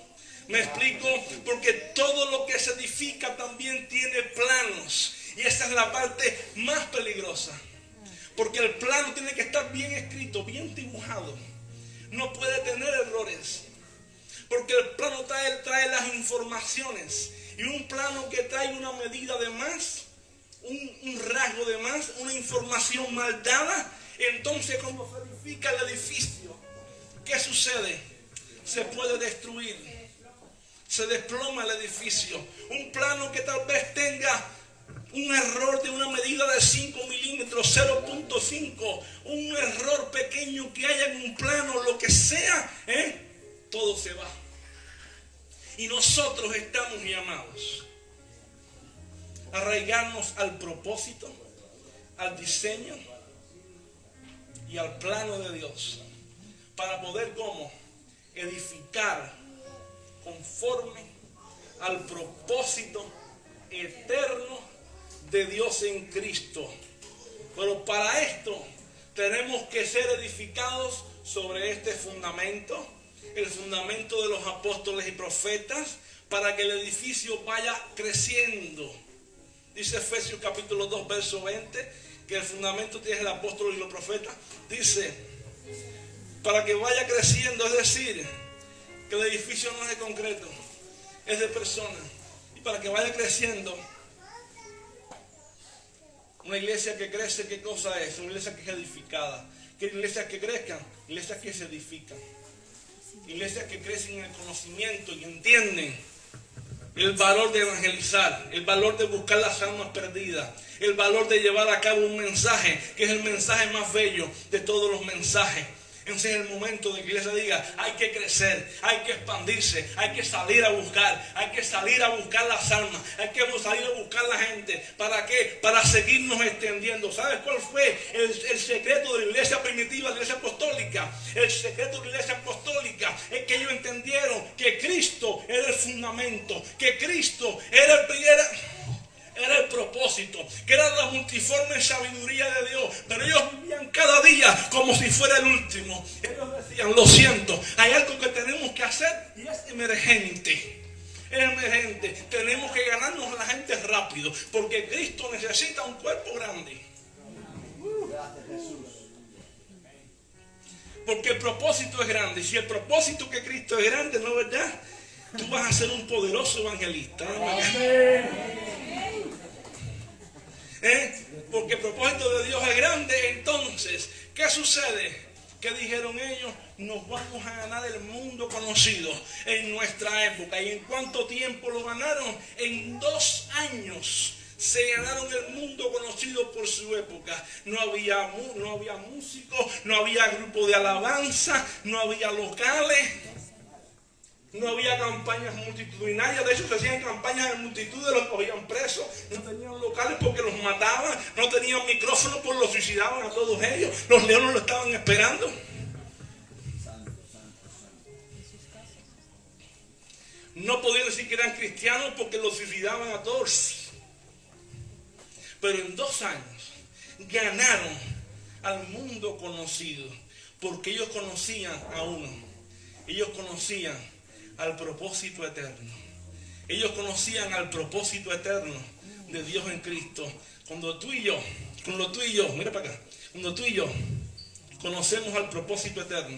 ¿Me explico? Porque todo lo que se edifica también tiene planos. Y esa es la parte más peligrosa. Porque el plano tiene que estar bien escrito, bien dibujado. No puede tener errores. Porque el plano trae las informaciones. Y un plano que trae una medida de más, un rasgo de más, una información mal dada, entonces cuando se edifica el edificio, ¿qué sucede? Se puede destruir. Se desploma el edificio. Un plano que tal vez tenga Un error de una medida de 5 milímetros, 0.5, un error pequeño que haya en un plano, lo que sea, todo se va. Y nosotros estamos llamados a arraigarnos al propósito, al diseño y al plano de Dios, para poder como edificar conforme al propósito eterno de Dios en Cristo. Pero para esto tenemos que ser edificados sobre este fundamento, el fundamento de los apóstoles y profetas, para que el edificio vaya creciendo. Dice Efesios capítulo 2 verso 20 que el fundamento tiene el apóstol y los profetas. Dice, para que vaya creciendo, es decir, que el edificio no es de concreto, es de personas. Y para que vaya creciendo, una iglesia que crece, ¿qué cosa es? Una iglesia que es edificada. ¿Qué iglesias que crezcan? Iglesias que se edifican. Iglesias que crecen en el conocimiento y entienden el valor de evangelizar, el valor de buscar las almas perdidas, el valor de llevar a cabo un mensaje que es el mensaje más bello de todos los mensajes. Entonces es el momento de que la iglesia diga, hay que crecer, hay que expandirse, hay que salir a buscar, hay que salir a buscar las almas, hay que salir a buscar la gente. ¿Para qué? Para seguirnos extendiendo. ¿Sabes cuál fue el secreto de la iglesia primitiva, de la iglesia apostólica? El secreto de la iglesia apostólica es que ellos entendieron que Cristo era el fundamento, que Cristo era el propósito, que era la multiforme sabiduría de Dios, pero ellos vivían cada día como si fuera el último. Ellos decían, lo siento, hay algo que tenemos que hacer y es emergente. Es emergente, tenemos que ganarnos a la gente rápido, porque Cristo necesita un cuerpo grande. Gracias, Jesús. Porque el propósito es grande. Si el propósito que Cristo es grande, ¿no es verdad? Tú vas a ser un poderoso evangelista. Porque el propósito de Dios es grande. Entonces, ¿qué sucede? ¿Qué dijeron ellos? Nos vamos a ganar el mundo conocido en nuestra época. ¿Y en cuánto tiempo lo ganaron? En 2 años se ganaron el mundo conocido por su época. No había músicos, no había grupo de alabanza, no había locales, no había campañas multitudinarias. De hecho, se hacían campañas en multitudes, los cogían presos. No tenían locales porque los mataban. No tenían micrófonos porque los suicidaban a todos ellos. Los leones lo estaban esperando. No podían decir que eran cristianos porque los suicidaban a todos. Pero en 2 años ganaron al mundo conocido, porque ellos conocían a uno. Ellos conocían al propósito eterno. Ellos conocían al propósito eterno de Dios en Cristo. Cuando tú y yo, mira para acá, cuando tú y yo conocemos al propósito eterno,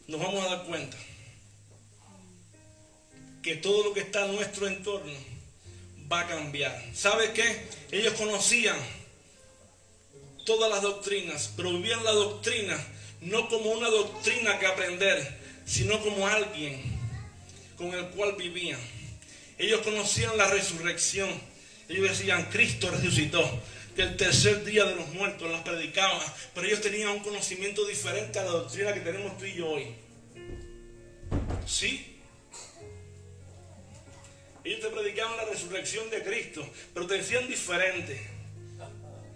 nos vamos a dar cuenta que todo lo que está en nuestro entorno va a cambiar. ¿Sabe qué? Ellos conocían todas las doctrinas, pero vivían la doctrina no como una doctrina que aprender, sino como alguien con el cual vivían. Ellos conocían la resurrección. Ellos decían, Cristo resucitó del tercer día de los muertos, las predicaban, pero ellos tenían un conocimiento diferente a la doctrina que tenemos tú y yo hoy. ¿Sí? Ellos te predicaban la resurrección de Cristo, pero te decían diferente.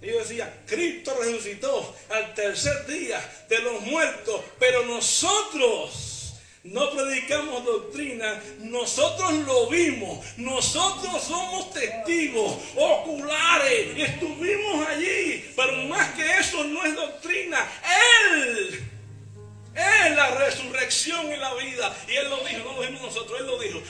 Ellos decían, Cristo resucitó al tercer día de los muertos, pero nosotros no predicamos doctrina, nosotros lo vimos, nosotros somos testigos oculares, estuvimos allí, pero más que eso no es doctrina. Él es la resurrección y la vida. Y Él lo dijo, no lo dijimos nosotros, Él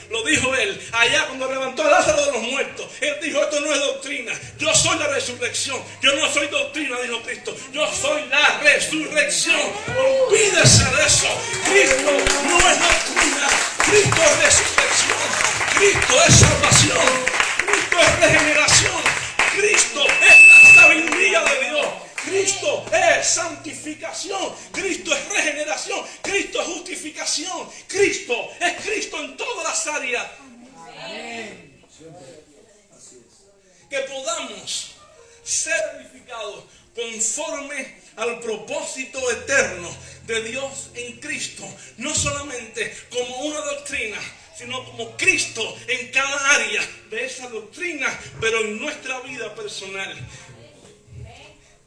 lo dijo Él. Allá cuando levantó a Lázaro de los muertos, Él dijo, esto no es doctrina, yo soy la resurrección. Yo no soy doctrina, dijo Cristo, yo soy la resurrección. Olvídese de eso. Cristo no es doctrina, Cristo es resurrección, Cristo es salvación, Cristo es regeneración, Cristo es la sabiduría de Dios, Cristo es santificación, Cristo es regeneración, Cristo es justificación, Cristo es Cristo en todas las áreas. Amén. Siempre. Así que podamos ser edificados conforme al propósito eterno de Dios en Cristo, no solamente como una doctrina, sino como Cristo en cada área de esa doctrina, pero en nuestra vida personal.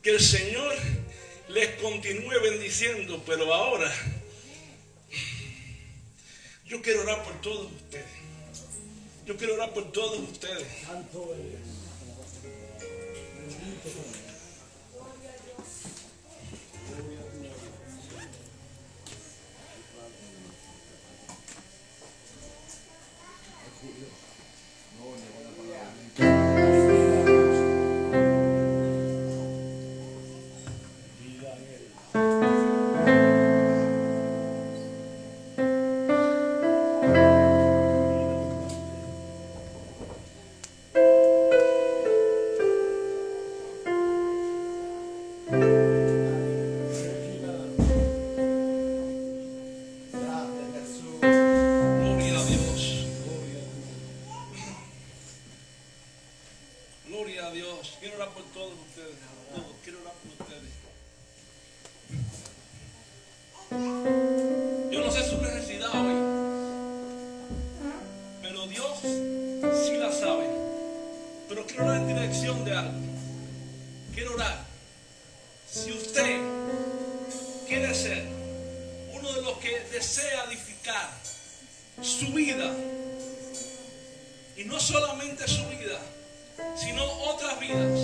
Que el Señor les continúe bendiciendo, pero ahora yo quiero orar por todos ustedes. Yo quiero orar por todos ustedes. Yo no sé su necesidad hoy, pero Dios sí la sabe. Pero quiero orar en dirección de algo. Quiero orar. Si usted quiere ser uno de los que desea edificar su vida, y no solamente su vida, sino otras vidas,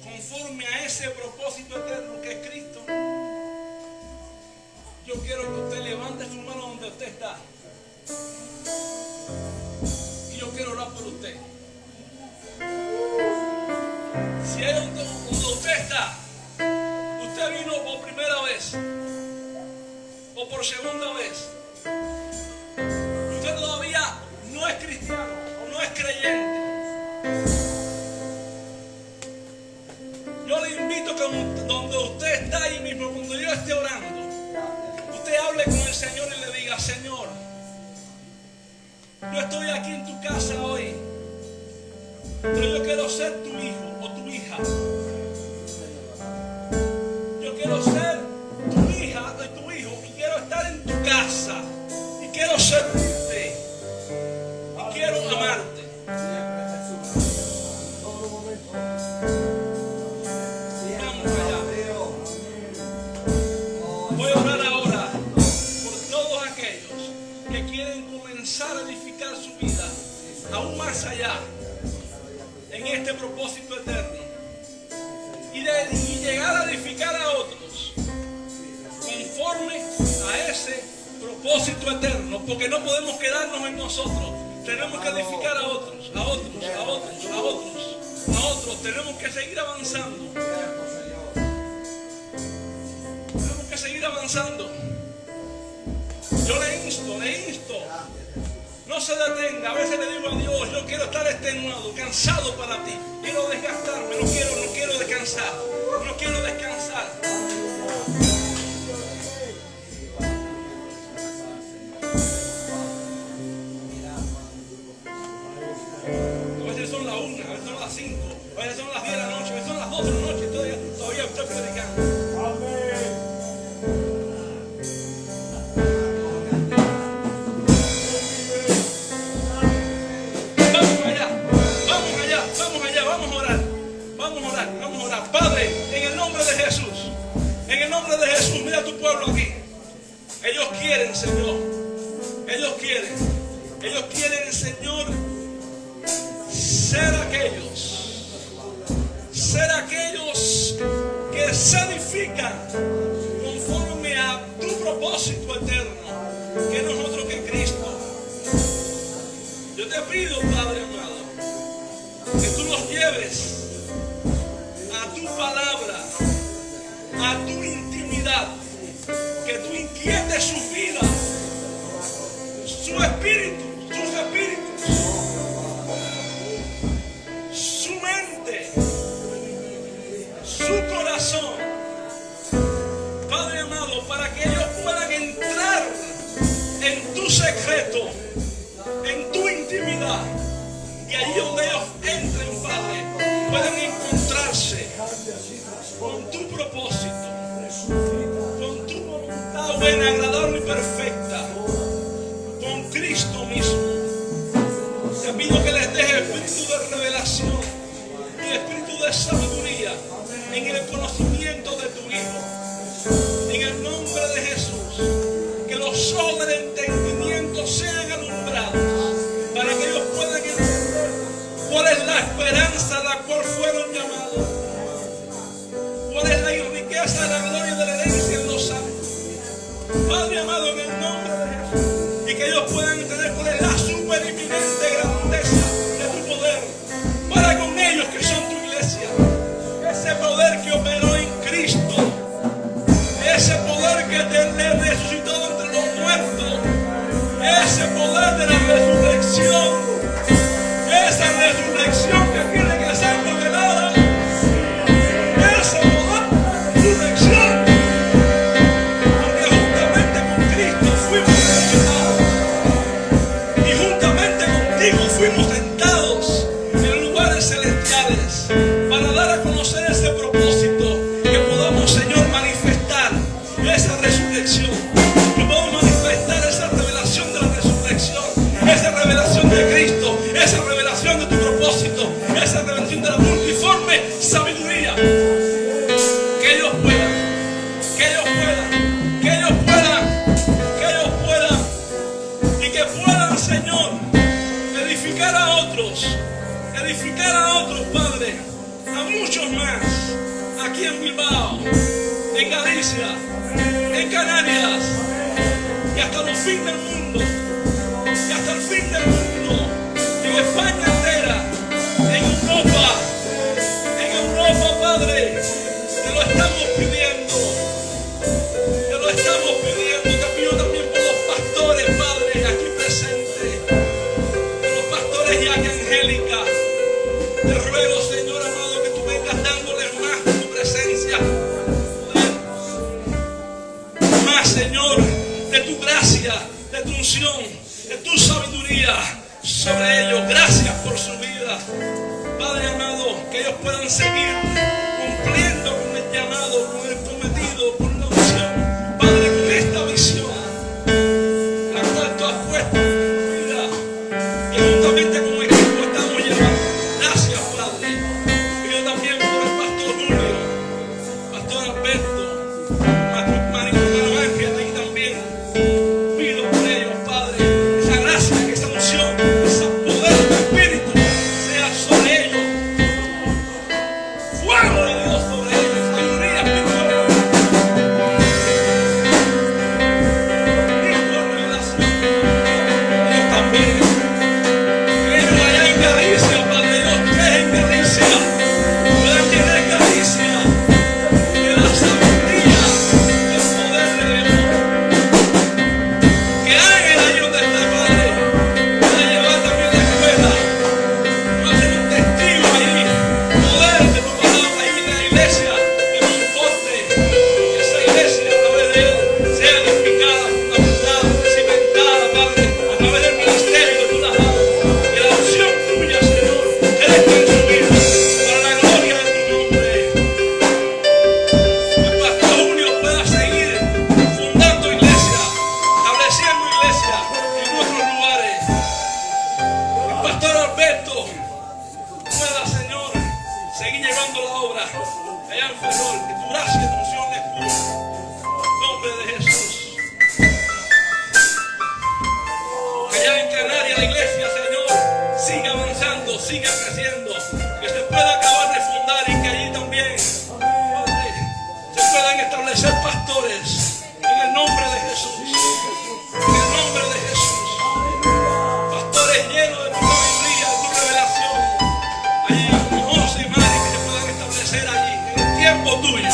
conforme a ese propósito eterno que es Cristo, yo quiero que usted levante su mano donde usted está. Y yo quiero orar por usted. Si hay donde usted está, usted vino por primera vez o por segunda vez, usted todavía no es cristiano o no es creyente, yo le invito que donde usted está ahí mismo, cuando yo esté orando, usted hable con el Señor y le diga: Señor, yo estoy aquí en tu casa hoy, pero yo quiero ser tu hijo o tu hija. Yo quiero ser tu hija o tu hijo y quiero estar en tu casa y quiero servirte y quiero amarte. Vamos allá. Voy a orar ahora por todos aquellos que quieren comenzar a edificar su vida aún más allá en este propósito eterno y llegar a edificar a otros conforme a ese propósito eterno, porque no podemos quedarnos en nosotros, tenemos que edificar a otros, a otros, a otros, a otros, a otros, tenemos que seguir avanzando, tenemos que seguir avanzando. Yo le insto, no se detenga. A veces le digo a Dios: yo quiero estar extenuado, cansado para ti, quiero desgastarme, no quiero descansar, no quiero descansar. A veces son las 1, a veces son las 5, a veces son las 10 de la noche, a veces son las 2 de la noche, todavía estoy predicando. Vamos a orar. Padre, en el nombre de Jesús, mira a tu pueblo aquí. Ellos quieren, Señor. Ellos quieren, Señor, ser aquellos que se edifican conforme a tu propósito eterno, que no es otro que Cristo. Yo te pido, Padre amado, que tú los lleves a tu palabra, a tu intimidad, que tú inquietes su vida, su espíritu, sus espíritus, su mente, su corazón, Padre amado, para que ellos puedan entrar en tu secreto, en tu intimidad, y allí donde ellos entran sabiduría en el conocimiento de tu Hijo. En el nombre de Jesús, que los ojos del entendimiento sean alumbrados para que ellos puedan entender cuál es la esperanza a la cual fueron llamados, cuál es la riqueza de la gloria y de la herencia en los santos. Padre amado, en el nombre de Jesús, y que ellos puedan entender cuál es la supereminente grandeza de tu poder para con ellos que son tu iglesia. Ese poder que operó en Cristo, ese poder que te le resucitó entre los muertos, ese poder de la resurrección, esa resurrección que tiene que ser revelada, ese poder de la resurrección, porque juntamente con Cristo fuimos resucitados y juntamente contigo fuimos sentados en lugares celestiales para dar a conocer ese propósito, que podamos, Señor, manifestar esa resurrección, que podamos manifestar esa revelación de la resurrección, esa revelación de Cristo, esa revelación de tu propósito, esa revelación de la multiforme sabiduría. Que ellos puedan, que ellos puedan, que ellos puedan, que ellos puedan, y que puedan, Señor, edificar a otros, Padre, a muchos más, aquí en Bilbao, en Galicia, en Canarias, y hasta los fines del mundo, y hasta el fin del mundo, en España entera, en Europa, Padre, te lo estamos pidiendo, te pido también por los pastores, Padre, aquí presentes, por los pastores y aquí Angélica, te ruego, Señor amado, que tú vengas dándoles más de tu presencia, más, Señor, de tu gracia, de tu unción, de tu sabiduría sobre ellos. Gracias por su vida, Padre amado, que ellos puedan seguir cumpliendo con el llamado, con el cometido, con la unción, Padre, con esta visión, la cual tú has puesto en tu vida, y juntamente como equipo estamos llevando. Gracias, Padre. Pido también por el pastor Julio, pastor Alberto, hermano Ángel, y también pido por ellos, Padre, esa gracia, esa unción, ese poder de tu Espíritu sea sobre ellos. Fuego de Dios sobre ellos, sabiduría espiritual, revelación. Ellos también, que ellos allá en Galicia, Padre Dios, que en Galicia puedan tener Galicia de la sabiduría del poder de Dios. Que alguien ahí donde está, Padre, pueda llevar también la escuela, va a ser un testigo ahí, poder de tu palabra ahí de la iglesia, de Monforte, que esa iglesia a través de él sea edificada, fundamentada, cimentada, Padre, a través del ministerio que tú le has dado, que la unción tuya, Señor, esté en su vida, para la gloria de tu nombre. El pastor Julio pueda seguir fundando iglesia, estableciendo iglesia en otros lugares. El pastor Alberto pueda, Señor, seguir llevando la obra allá en Ferrol, que tu gracia y tu unción les cubra. En nombre de Jesús. Que allá en Canarias la iglesia, Señor, siga avanzando, siga creciendo, que se pueda acabar de fundar y que allí también, Padre, se puedan establecer pastores en el nombre de Jesús. En el nombre de Jesús. Pastores llenos de tu sabiduría, de tu revelación. Allí, como José y Mari, que se puedan establecer allí, en el tiempo tuyo.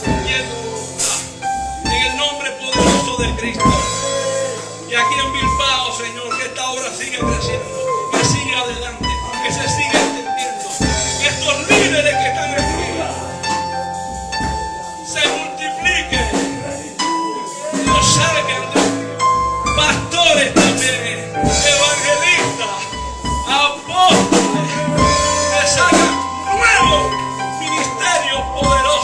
Y en el nombre poderoso de Cristo. Y aquí en Bilbao, Señor, que esta obra siga creciendo, que siga adelante, que se siga extendiendo. Que estos líderes que están aquí se multipliquen, los salgan de pastores también, evangelistas, apóstoles, que salgan nuevos ministerios poderosos.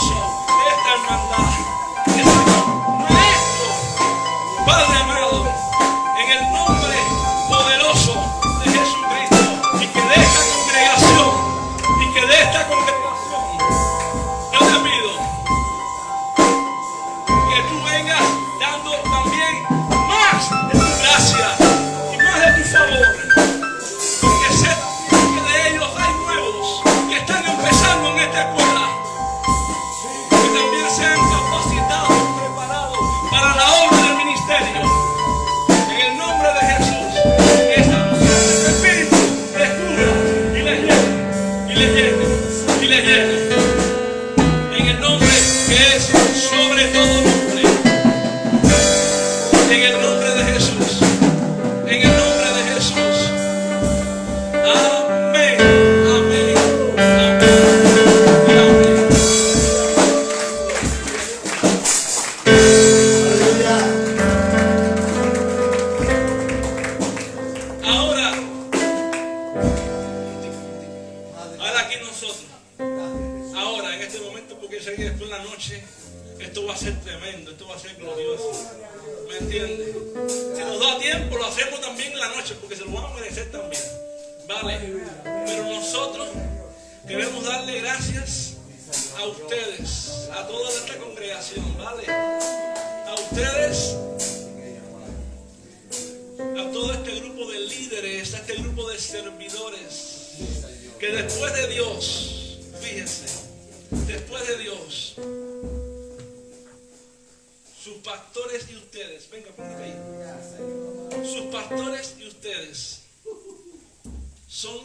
y le llene, y le llene. En el nombre que es sobre todo nombre. En el nombre de Jesús. En el nombre de Jesús. Amén. Amén. Amén. Y amén. Ahora aquí nosotros. Ahora en este momento, porque sé que después de la noche esto va a ser tremendo, esto va a ser glorioso. ¿Me entiendes? Si nos da tiempo lo hacemos también en la noche, porque se lo van a merecer también. ¿Vale? Pero nosotros queremos darle gracias a ustedes, a toda esta congregación, ¿vale? A ustedes, a todo este grupo de líderes, a este grupo de servidores, que después de Dios, fíjense, después de Dios, sus pastores y ustedes, venga, póngate ahí, sus pastores y ustedes son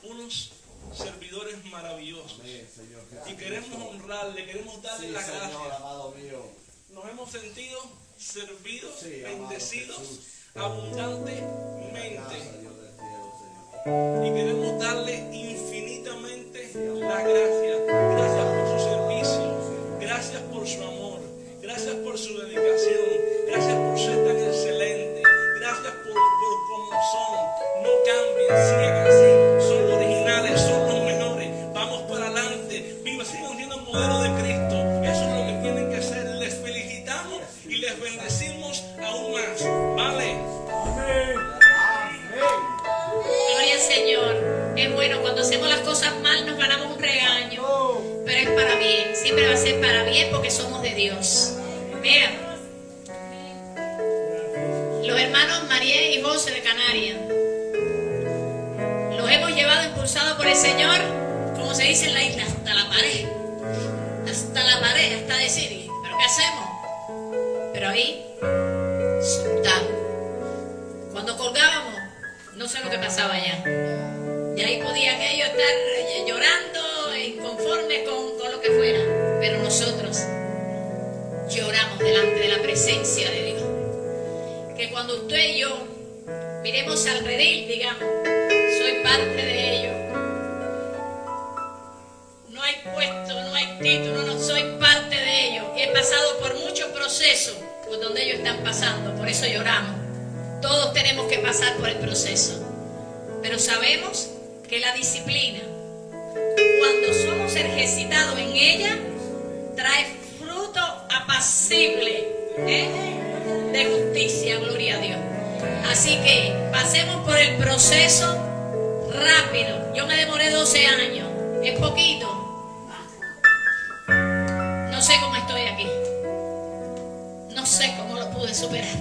unos servidores maravillosos y queremos honrarle, queremos darle las gracias. Nos hemos sentido servidos, bendecidos abundantemente y queremos darle infinitamente las gracias. Gracias por su servicio, gracias por su amor, gracias por su dedicación, gracias por ser tan excelente, gracias por cómo son. No cambien, sigan así, son originales, son los mejores. Vamos para adelante, sigan siendo el modelo de Cristo. Eso es lo que tienen que ser. Les felicitamos y les bendecimos aún más. ¿Vale? Gloria al Señor. Es bueno, cuando hacemos las cosas mal nos ganamos un regaño, pero es para bien, siempre va a ser para bien porque somos de Dios. Vean, los hermanos María y José de Canarias los hemos llevado impulsados por el Señor, como se dice en la isla, hasta la pared, hasta decir, ¿pero qué hacemos? Pero ahí soltamos. Cuando colgábamos, no sé lo que pasaba allá. Y ahí podían ellos estar llorando, inconformes con lo que fuera. Pero nosotros lloramos delante de la presencia de Dios. Que cuando usted y yo miremos al redil, digamos, soy parte de ellos. No hay puesto, no hay título, no soy parte de ellos. He pasado por muchos procesos por donde ellos están pasando, por eso lloramos. Todos tenemos que pasar por el proceso. Pero sabemos que la disciplina, cuando somos ejercitados en ella, trae fruto apacible de justicia, gloria a Dios. Así que pasemos por el proceso rápido. Yo me demoré 12 años, es poquito. No sé cómo estoy aquí, no sé cómo lo pude superar.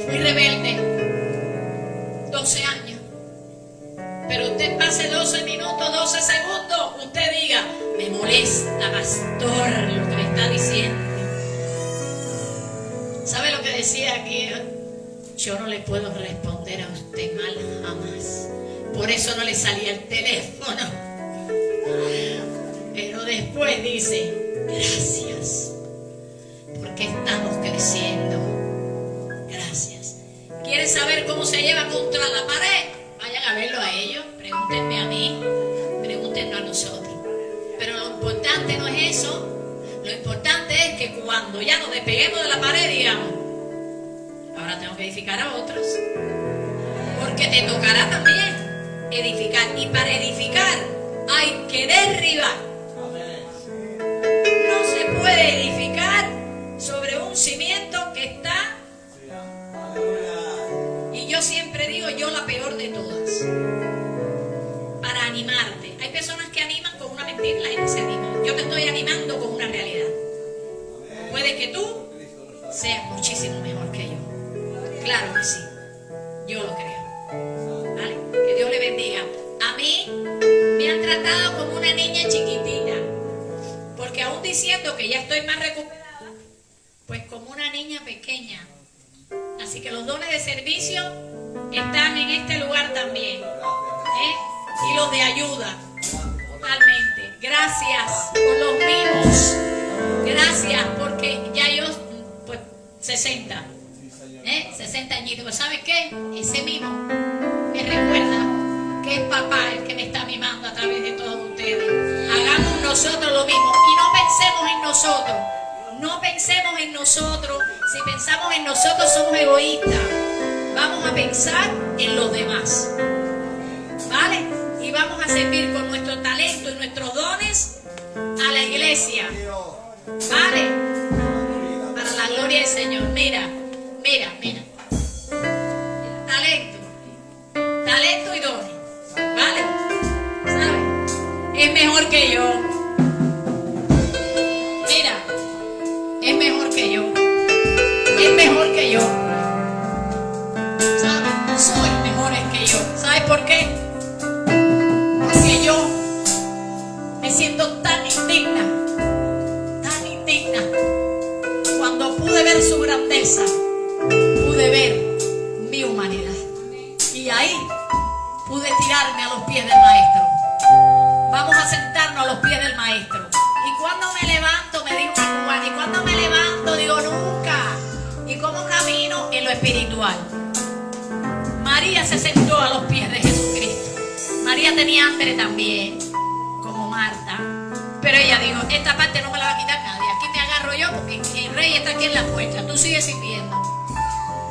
Fui rebelde 12 años. Pero usted pase 12 minutos, 12 segundos, usted diga, me molesta, pastor, lo que me está diciendo. ¿Sabe lo que decía aquí? Yo no le puedo responder a usted mal jamás. Por eso no le salía el teléfono. Pero después dice, gracias, porque estamos creciendo. Gracias. ¿Quieren saber cómo se lleva contra la pared? Vayan a verlo a ellos, pregúntenme a mí, pregúntenos a nosotros. Pero lo importante no es eso, lo importante es que cuando ya nos despeguemos de la pared digamos, ahora tengo que edificar a otros, porque te tocará también edificar, y para edificar hay que derribar. No se puede edificar sobre un cimiento que está. Y yo siempre digo, yo la peor de todas. Para animarte. Hay personas que animan con una mentira, la gente se anima. Yo me estoy animando con una realidad. Puede que tú seas muchísimo mejor que yo. Claro que sí. Yo lo creo. ¿Vale? Que Dios le bendiga. A mí me han tratado como una niña chiquitita. Porque aún diciendo que ya estoy más recuperada, pues como una niña pequeña. Así que los dones de servicio están en este lugar también. estilos de ayuda. Totalmente. Gracias por los mimos. Gracias porque ya yo, pues, 60. 60 añitos. Pero ¿sabes qué? Ese mimo me recuerda que es papá el que me está mimando a través de todos ustedes. Hagamos nosotros lo mismo y no pensemos en nosotros. No pensemos en nosotros. Si pensamos en nosotros somos egoístas. Vamos a pensar en los demás. ¿Vale? Y vamos a servir con nuestro talento y nuestros dones a la iglesia. ¿Vale? Para la gloria del Señor. Mira. Talento y dones. ¿Vale? ¿Sabes? Es mejor que yo. Mira. Es mejor que yo. Es mejor que yo. ¿Sabes? Soy mejores que yo. ¿Sabes por qué? Porque yo me siento tan indigna. Cuando pude ver su grandeza, pude ver mi humanidad. Y ahí pude tirarme a los pies del Maestro. Vamos a sentarnos a los pies del Maestro. Y cuando me levanto, me dijo una cubana, y cuando me levanto, digo nunca. Y como camino en lo espiritual. María se sentó a los pies de Jesucristo. María tenía hambre también, como Marta. Pero ella dijo, esta parte no me la va a quitar nadie. Aquí me agarro yo porque el rey está aquí en la puerta. Tú sigues sirviendo.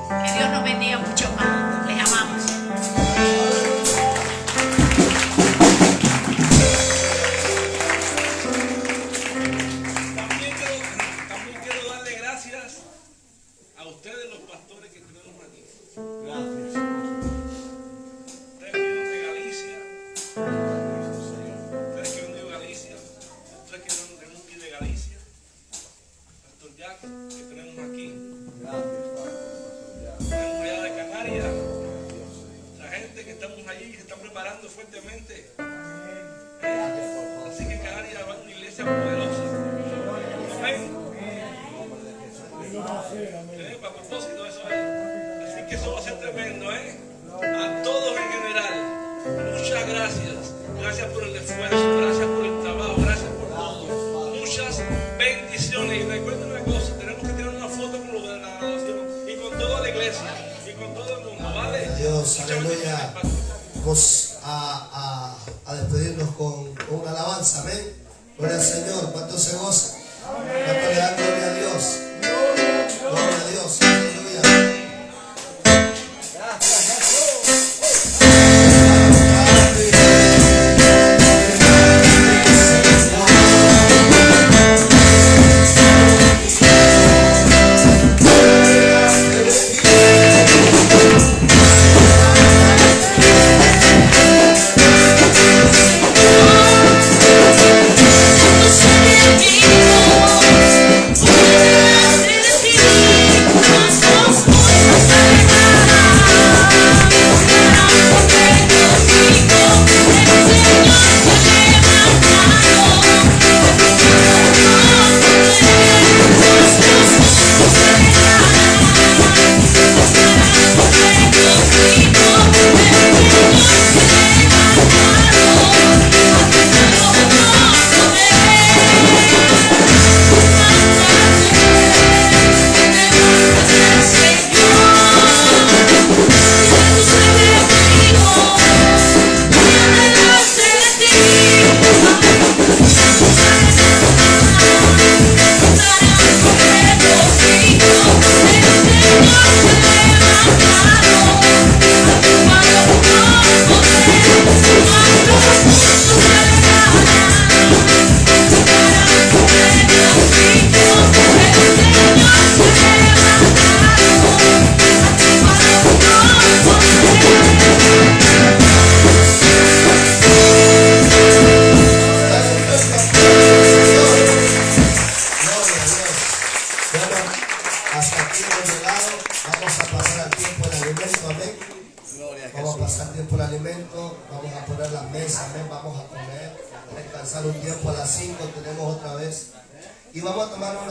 Que Dios nos bendiga mucho más. Les amamos. También quiero darle gracias a ustedes, los pastores que tenemos aquí. Gracias. Ustedes que vienen de Galicia. Ustedes que vienen de Galicia. Ustedes que vienen de Galicia. Pastor Jack, que tenemos aquí. Gracias, Padre. Tenemos allá de Canarias. La gente que estamos allí se está preparando fuertemente. Así que Canarias va a una iglesia poderosa. Amén. Para propósito eso es. Así que eso va a ser tremendo, a todos en general. Muchas gracias. Gracias por el esfuerzo, gracias por el trabajo, gracias por todo. Muchas bendiciones. Y recuerden una cosa, tenemos que tener una foto con lo de la graduación y con toda la iglesia y con todo el mundo, ¿vale? Dios, Muchas aleluya. bendiciones, pastor. Vamos a despedirnos con una alabanza, amén. Gloria al Señor. ¿Cuánto se goza? ¿Cuánto le dan gloria a Dios? Gloria a Dios, aleluya. Gracias, Jesús. Hasta aquí hemos llegado. Vamos a pasar al tiempo del alimento, amén. Vamos a pasar tiempo el alimento. Vamos a poner las mesas, amén. Vamos a comer, descansar un tiempo a las 5. Tenemos otra vez. Y vamos a tomar una